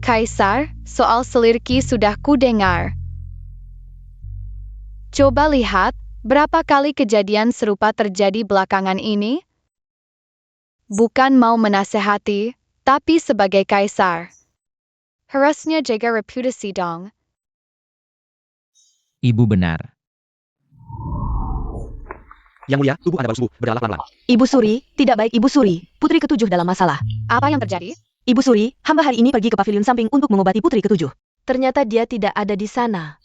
Kaisar, soal Selirki sudah kudengar. Coba lihat, berapa kali kejadian serupa terjadi belakangan ini? Bukan mau menasehati, tapi sebagai kaisar. Harusnya jaga reputasi dong. Ibu benar. Yang mulia, tubuh Anda baru sembuh, berjalan pelan-pelan. Ibu Suri, tidak baik Ibu Suri. Putri ke-7 dalam masalah. Apa yang terjadi? Ibu Suri, hamba hari ini pergi ke pavilion samping untuk mengobati putri ke-7. Ternyata dia tidak ada di sana.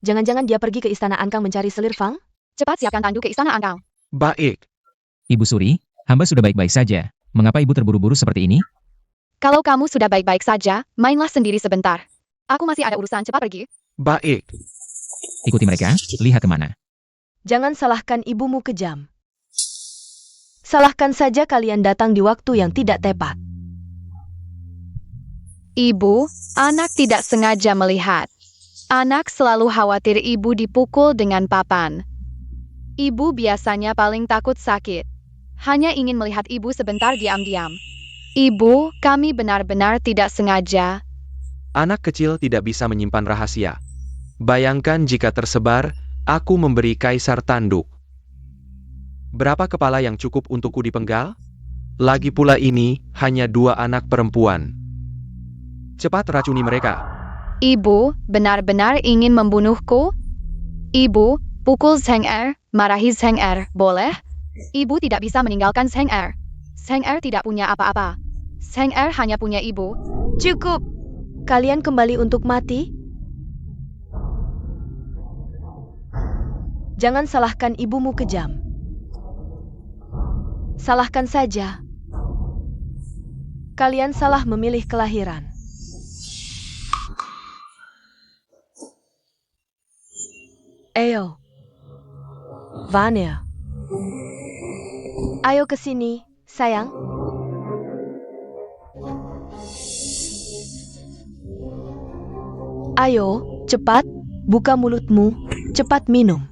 Jangan-jangan dia pergi ke istana Angkang mencari Selir Fang? Cepat siapkan tandu ke istana Angkang. Baik. Ibu Suri, hamba sudah baik-baik saja. Mengapa ibu terburu-buru seperti ini? Kalau kamu sudah baik-baik saja, mainlah sendiri sebentar. Aku masih ada urusan, cepat pergi. Baik. Ikuti mereka, lihat kemana. Jangan salahkan ibumu kejam. Salahkan saja kalian datang di waktu yang tidak tepat. Ibu, anak tidak sengaja melihat. Anak selalu khawatir ibu dipukul dengan papan. Ibu biasanya paling takut sakit. Hanya ingin melihat ibu sebentar diam-diam. Ibu, kami benar-benar tidak sengaja. Anak kecil tidak bisa menyimpan rahasia. Bayangkan jika tersebar, aku memberi Kaisar tanduk. Berapa kepala yang cukup untukku dipenggal? Lagi pula ini hanya 2 anak perempuan. Cepat racuni mereka. Ibu, benar-benar ingin membunuhku? Ibu, pukul Zheng Er, marahi Zheng Er, boleh? Ibu tidak bisa meninggalkan Zheng Er. Zheng Er tidak punya apa-apa. Zheng Er hanya punya ibu. Cukup. Kalian kembali untuk mati? Jangan salahkan ibumu kejam. Salahkan saja. Kalian salah memilih kelahiran. Ayo. Vanya. Ayo ke sini, sayang. Ayo, cepat, buka mulutmu, cepat minum.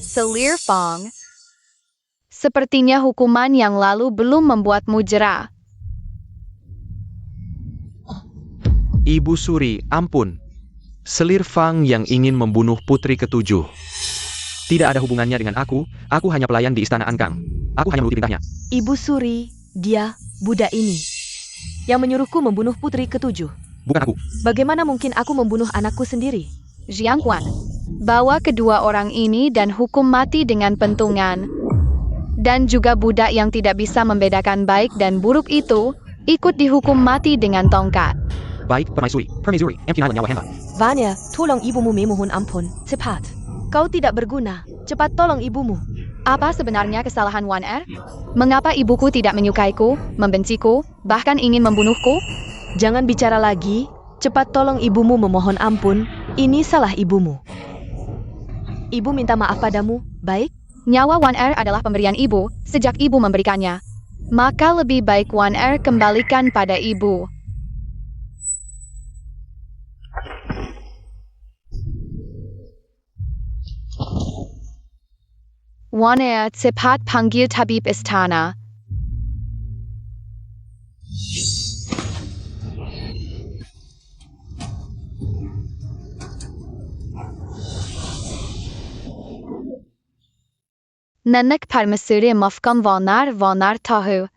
Selir Fang. Sepertinya hukuman yang lalu belum membuatmu jera. Ibu Suri, ampun. Selir Fang yang ingin membunuh putri ke-7. Tidak ada hubungannya dengan aku hanya pelayan di istana Angkang. Aku hanya menuruti perintahnya. Ibu Suri, dia, Buddha ini, yang menyuruhku membunuh putri ke-7. Bukan aku. Bagaimana mungkin aku membunuh anakku sendiri? Jiang Quan. Bawa kedua orang ini dan hukum mati dengan pentungan. Dan juga budak yang tidak bisa membedakan baik dan buruk itu, ikut dihukum mati dengan tongkat. Baik, Permaisuri, empunkanlah nyawa hamba. Vanya, tolong ibumu memohon ampun, cepat. Kau tidak berguna, cepat tolong ibumu. Apa sebenarnya kesalahan Wan Er? Mengapa ibuku tidak menyukaiku, membenciku, bahkan ingin membunuhku? Jangan bicara lagi, cepat tolong ibumu memohon ampun, ini salah ibumu. Ibu minta maaf padamu, baik? Nyawa Wan Er adalah pemberian ibu, sejak ibu memberikannya. Maka lebih baik Wan Er kembalikan pada ibu. Wan Er cepat panggil tabib istana. Nenek permaisuri maafkan Wanar tahu.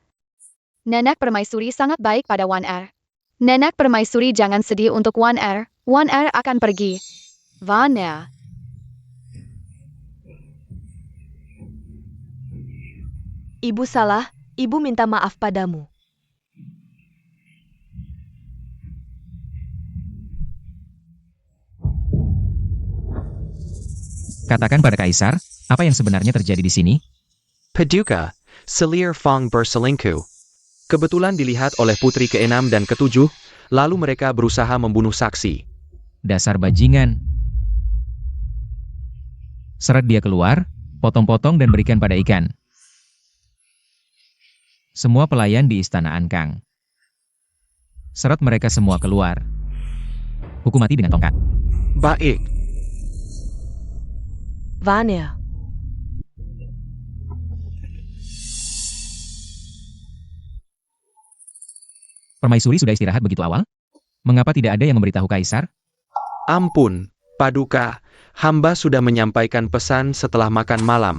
Nenek permaisuri sangat baik pada Wan Er. Nenek permaisuri jangan sedih untuk Wan Er. Wan Er akan pergi. Wan Er. Ibu salah, ibu minta maaf padamu. Katakan pada Kaisar, apa yang sebenarnya terjadi di sini? Paduka, selir Fong berselingkuh. Kebetulan dilihat oleh putri ke-6 dan ke-7, lalu mereka berusaha membunuh saksi. Dasar bajingan. Seret dia keluar, potong-potong dan berikan pada ikan. Semua pelayan di istana Ankang. Seret mereka semua keluar. Hukum mati dengan tongkat. Baik. Vanya. Permaisuri sudah istirahat begitu awal? Mengapa tidak ada yang memberitahu Kaisar? Ampun, Paduka. Hamba sudah menyampaikan pesan setelah makan malam.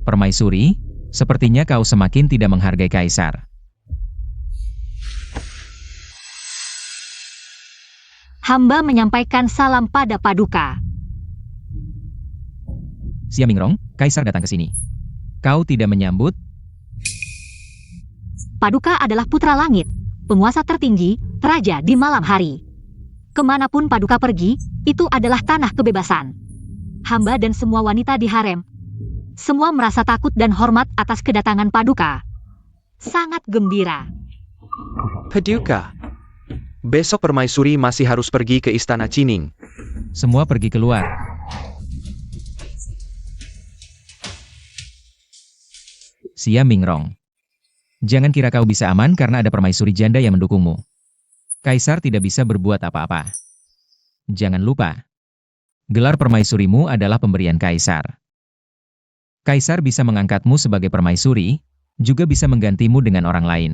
Permaisuri, sepertinya kau semakin tidak menghargai Kaisar. Hamba menyampaikan salam pada Paduka. Xia Mingrong, Kaisar datang ke sini. Kau tidak menyambut? Paduka adalah putra langit, penguasa tertinggi, raja di malam hari. Kemanapun Paduka pergi, itu adalah tanah kebebasan. Hamba dan semua wanita di harem, semua merasa takut dan hormat atas kedatangan Paduka. Sangat gembira. Paduka, besok Permaisuri masih harus pergi ke Istana Cining. Semua pergi keluar. Xia Mingrong. Jangan kira kau bisa aman karena ada permaisuri janda yang mendukungmu. Kaisar tidak bisa berbuat apa-apa. Jangan lupa, gelar permaisurimu adalah pemberian Kaisar. Kaisar bisa mengangkatmu sebagai permaisuri, juga bisa menggantimu dengan orang lain.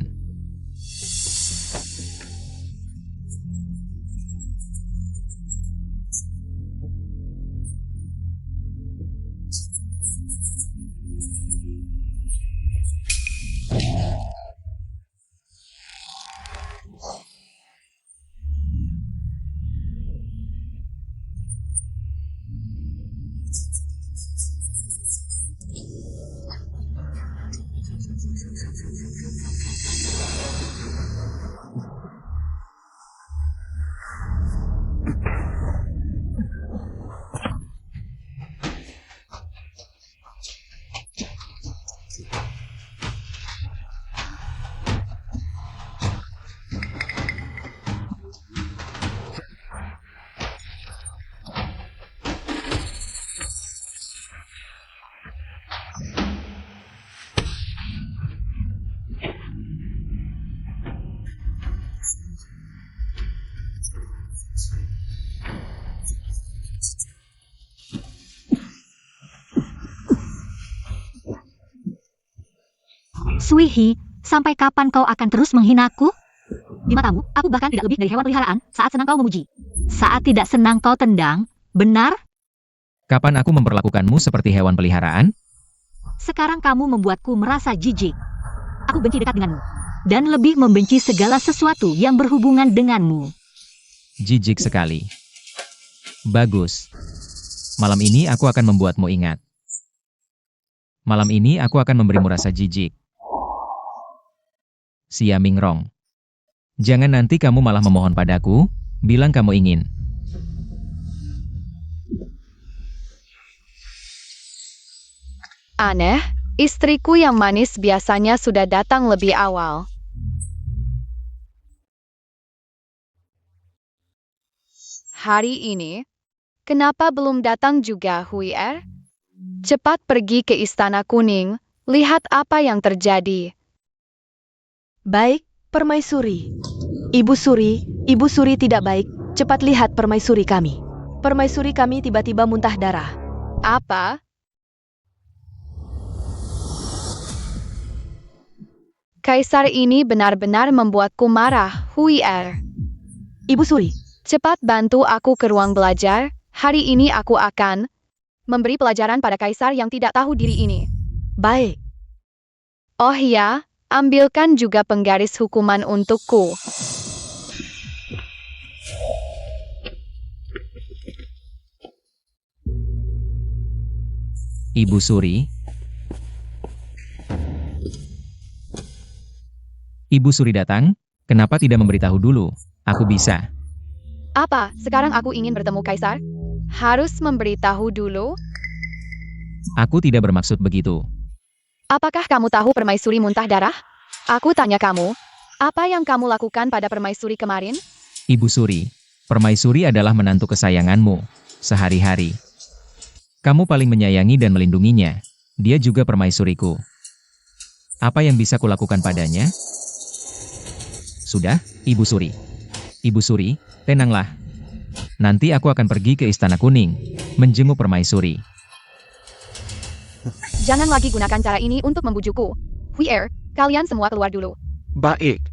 Suihi, sampai kapan kau akan terus menghinaku? Di matamu, aku bahkan tidak lebih dari hewan peliharaan. Saat senang kau memuji, saat tidak senang kau tendang. Benar? Kapan aku memperlakukanmu seperti hewan peliharaan? Sekarang kamu membuatku merasa jijik. Aku benci dekat denganmu, dan lebih membenci segala sesuatu yang berhubungan denganmu. Jijik sekali. Bagus. Malam ini aku akan membuatmu ingat. Malam ini aku akan memberimu rasa jijik. Xia Mingrong. Jangan nanti kamu malah memohon padaku, bilang kamu ingin. Aneh, istriku yang manis biasanya sudah datang lebih awal. hari ini? Kenapa belum datang juga, Huier? Cepat pergi ke Istana Kuning, lihat apa yang terjadi. Baik, Permaisuri. Ibu Suri tidak baik, cepat lihat permaisuri kami. Permaisuri kami tiba-tiba muntah darah. Apa? Kaisar ini benar-benar membuatku marah, Huier. Ibu Suri, Cepat bantu aku ke ruang belajar, hari ini aku akan memberi pelajaran pada kaisar yang tidak tahu diri ini. baik. Oh ya, ambilkan juga penggaris hukuman untukku. Ibu Suri. Ibu Suri datang, kenapa tidak memberitahu dulu? Aku bisa. Apa, sekarang aku ingin bertemu kaisar? Harus memberitahu dulu? Aku tidak bermaksud begitu. Apakah kamu tahu permaisuri muntah darah? Aku tanya kamu, apa yang kamu lakukan pada permaisuri kemarin? Ibu Suri, permaisuri adalah menantu kesayanganmu, sehari-hari. Kamu paling menyayangi dan melindunginya. Dia juga permaisuriku. Apa yang bisa kulakukan padanya? Sudah, Ibu Suri. Ibu Suri, tenanglah. Nanti aku akan pergi ke Istana Kuning, menjenguk permaisuri. Jangan lagi gunakan cara ini untuk membujukku. Huier, kalian semua keluar dulu. Baik.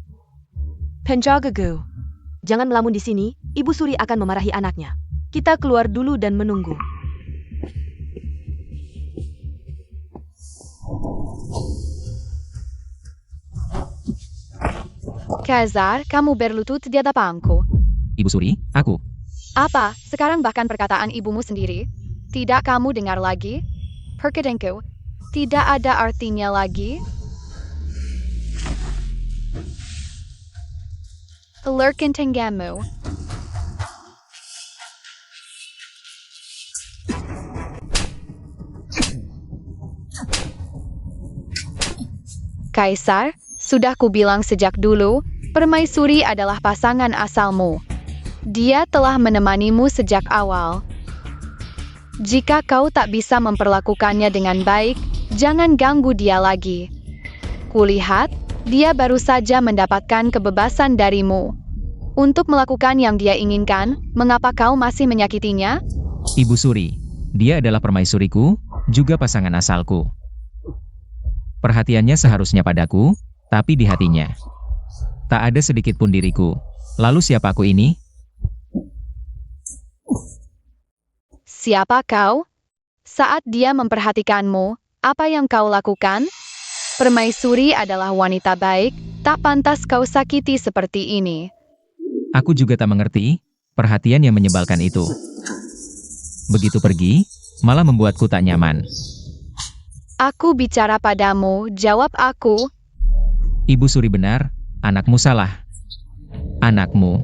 Penjagaku. Jangan melamun di sini, Ibu Suri akan memarahi anaknya. Kita keluar dulu dan menunggu. Kaisar, kamu berlutut di hadapanku. Ibu Suri, aku. Apa, sekarang bahkan perkataan ibumu sendiri? Tidak kamu dengar lagi? Perkataanku, tidak ada artinya lagi? Lurkin tenggamu. Kaisar, sudah kubilang sejak dulu, permaisuri adalah pasangan asalmu. Dia telah menemanimu sejak awal. Jika kau tak bisa memperlakukannya dengan baik, jangan ganggu dia lagi. Kulihat, dia baru saja mendapatkan kebebasan darimu. Untuk melakukan yang dia inginkan, mengapa kau masih menyakitinya? Ibu Suri, dia adalah permaisuriku, juga pasangan asalku. Perhatiannya seharusnya padaku, tapi di hatinya. Tak ada sedikit pun diriku. Lalu siapa aku ini? Siapa kau? Saat dia memperhatikanmu, apa yang kau lakukan? Permaisuri adalah wanita baik, tak pantas kau sakiti seperti ini. Aku juga tak mengerti, perhatian yang menyebalkan itu. Begitu pergi, malah membuatku tak nyaman. Aku bicara padamu, jawab aku. Ibu Suri benar, anakmu salah. Anakmu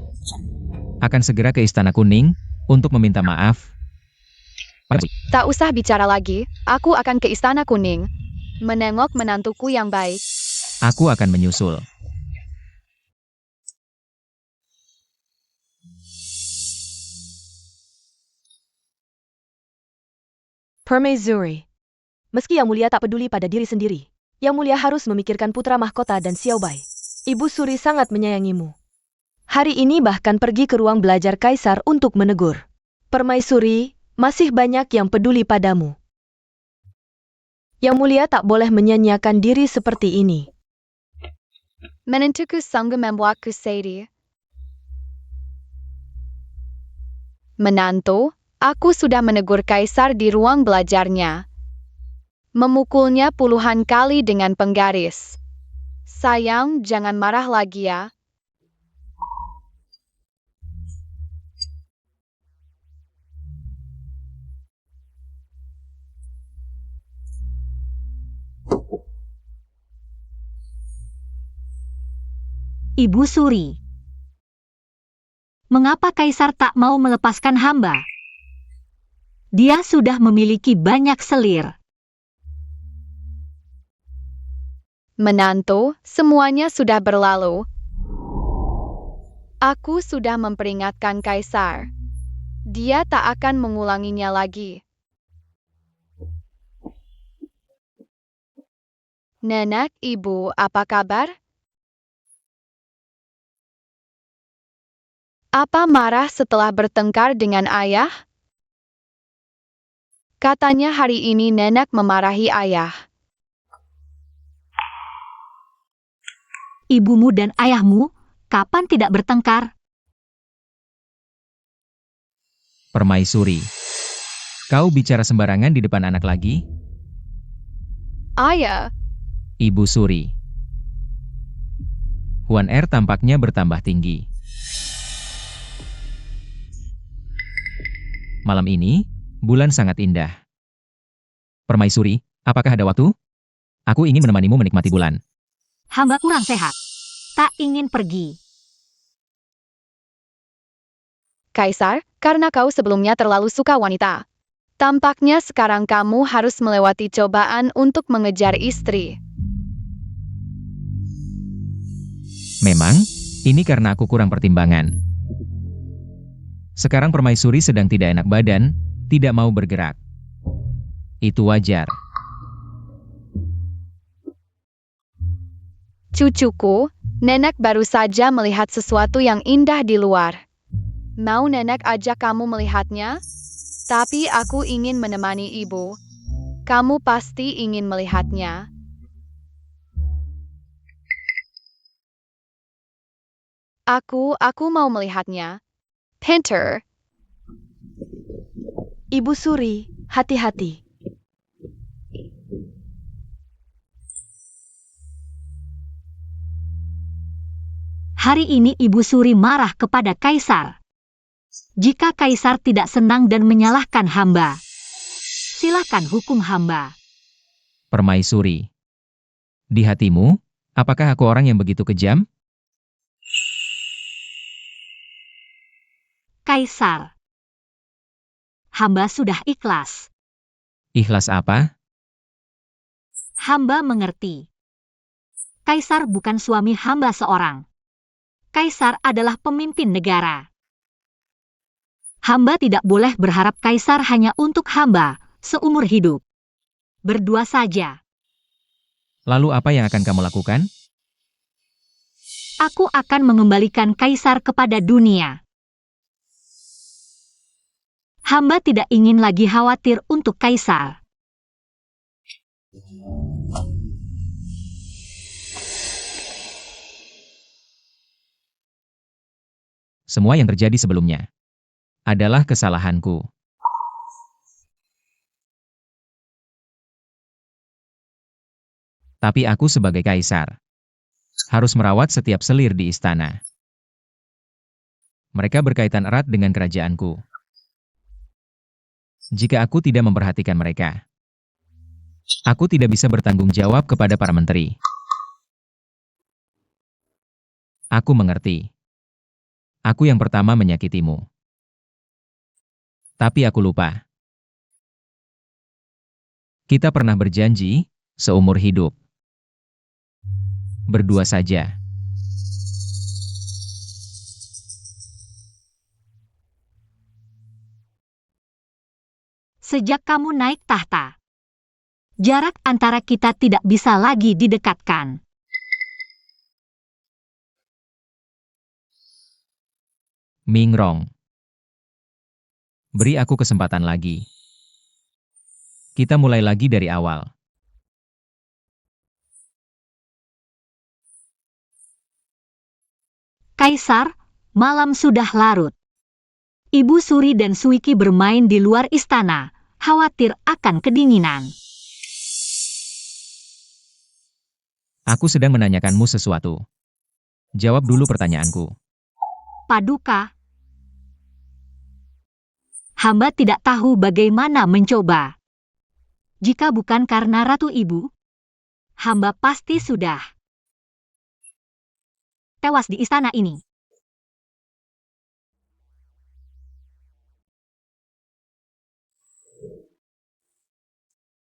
akan segera ke Istana Kuning untuk meminta maaf. Tak usah bicara lagi, aku akan ke Istana Kuning. Menengok menantuku yang baik. Aku akan menyusul. Permaisuri. Meski Yang Mulia tak peduli pada diri sendiri, Yang Mulia harus memikirkan putra mahkota dan Xiao Bai. Ibu Suri sangat menyayangimu. Hari ini bahkan pergi ke ruang belajar kaisar untuk menegur. Permaisuri, masih banyak yang peduli padamu. Yang Mulia tak boleh menyanyiakan diri seperti ini. Menantuku sanggup membuatku sedih. Menantu, aku sudah menegur kaisar di ruang belajarnya. Memukulnya puluhan kali dengan penggaris. Sayang, jangan marah lagi ya. Ibu Suri. Mengapa Kaisar tak mau melepaskan hamba? Dia sudah memiliki banyak selir. Menantu, semuanya sudah berlalu. Aku sudah memperingatkan Kaisar. Dia tak akan mengulanginya lagi. Nenek, ibu, apa kabar? Apa marah setelah bertengkar dengan ayah? Katanya hari ini nenek memarahi ayah. Ibumu dan ayahmu, kapan tidak bertengkar? Permaisuri. Kau bicara sembarangan di depan anak lagi? Ayah, Ibu Suri. Huan Er tampaknya bertambah tinggi. Malam ini, bulan sangat indah. Permaisuri, apakah ada waktu? Aku ingin menemanimu menikmati bulan. Hamba kurang sehat. Tak ingin pergi. Kaisar, karena kau sebelumnya terlalu suka wanita. Tampaknya sekarang kamu harus melewati cobaan untuk mengejar istri. Memang, ini karena aku kurang pertimbangan. Sekarang permaisuri sedang tidak enak badan, tidak mau bergerak. Itu wajar. Cucuku, nenek baru saja melihat sesuatu yang indah di luar. Mau nenek ajak kamu melihatnya? Tapi aku ingin menemani ibu. Kamu pasti ingin melihatnya. Aku mau melihatnya. Pinter. Ibu Suri, hati-hati. Hari ini Ibu Suri marah kepada Kaisar. Jika Kaisar tidak senang dan menyalahkan hamba, silakan hukum hamba. Permaisuri. Di hatimu, apakah aku orang yang begitu kejam? Kaisar. Hamba sudah ikhlas. Ikhlas apa? Hamba mengerti. Kaisar bukan suami hamba seorang. Kaisar adalah pemimpin negara. Hamba tidak boleh berharap Kaisar hanya untuk hamba seumur hidup. Berdua saja. Lalu apa yang akan kamu lakukan? Aku akan mengembalikan Kaisar kepada dunia. Hamba tidak ingin lagi khawatir untuk Kaisar. Semua yang terjadi sebelumnya adalah kesalahanku. Tapi aku sebagai kaisar harus merawat setiap selir di istana. Mereka berkaitan erat dengan kerajaanku. Jika aku tidak memperhatikan mereka, aku tidak bisa bertanggung jawab kepada para menteri. Aku mengerti. Aku yang pertama menyakitimu. Tapi aku lupa. Kita pernah berjanji seumur hidup. Berdua saja. Sejak kamu naik tahta, jarak antara kita tidak bisa lagi didekatkan. Mingrong. Beri aku kesempatan lagi. Kita mulai lagi dari awal. Kaisar, malam sudah larut. Ibu Suri dan Suiki bermain di luar istana, khawatir akan kedinginan. Aku sedang menanyakanmu sesuatu. Jawab dulu pertanyaanku. Paduka. Hamba tidak tahu bagaimana mencoba. Jika bukan karena Ratu Ibu, hamba pasti sudah tewas di istana ini.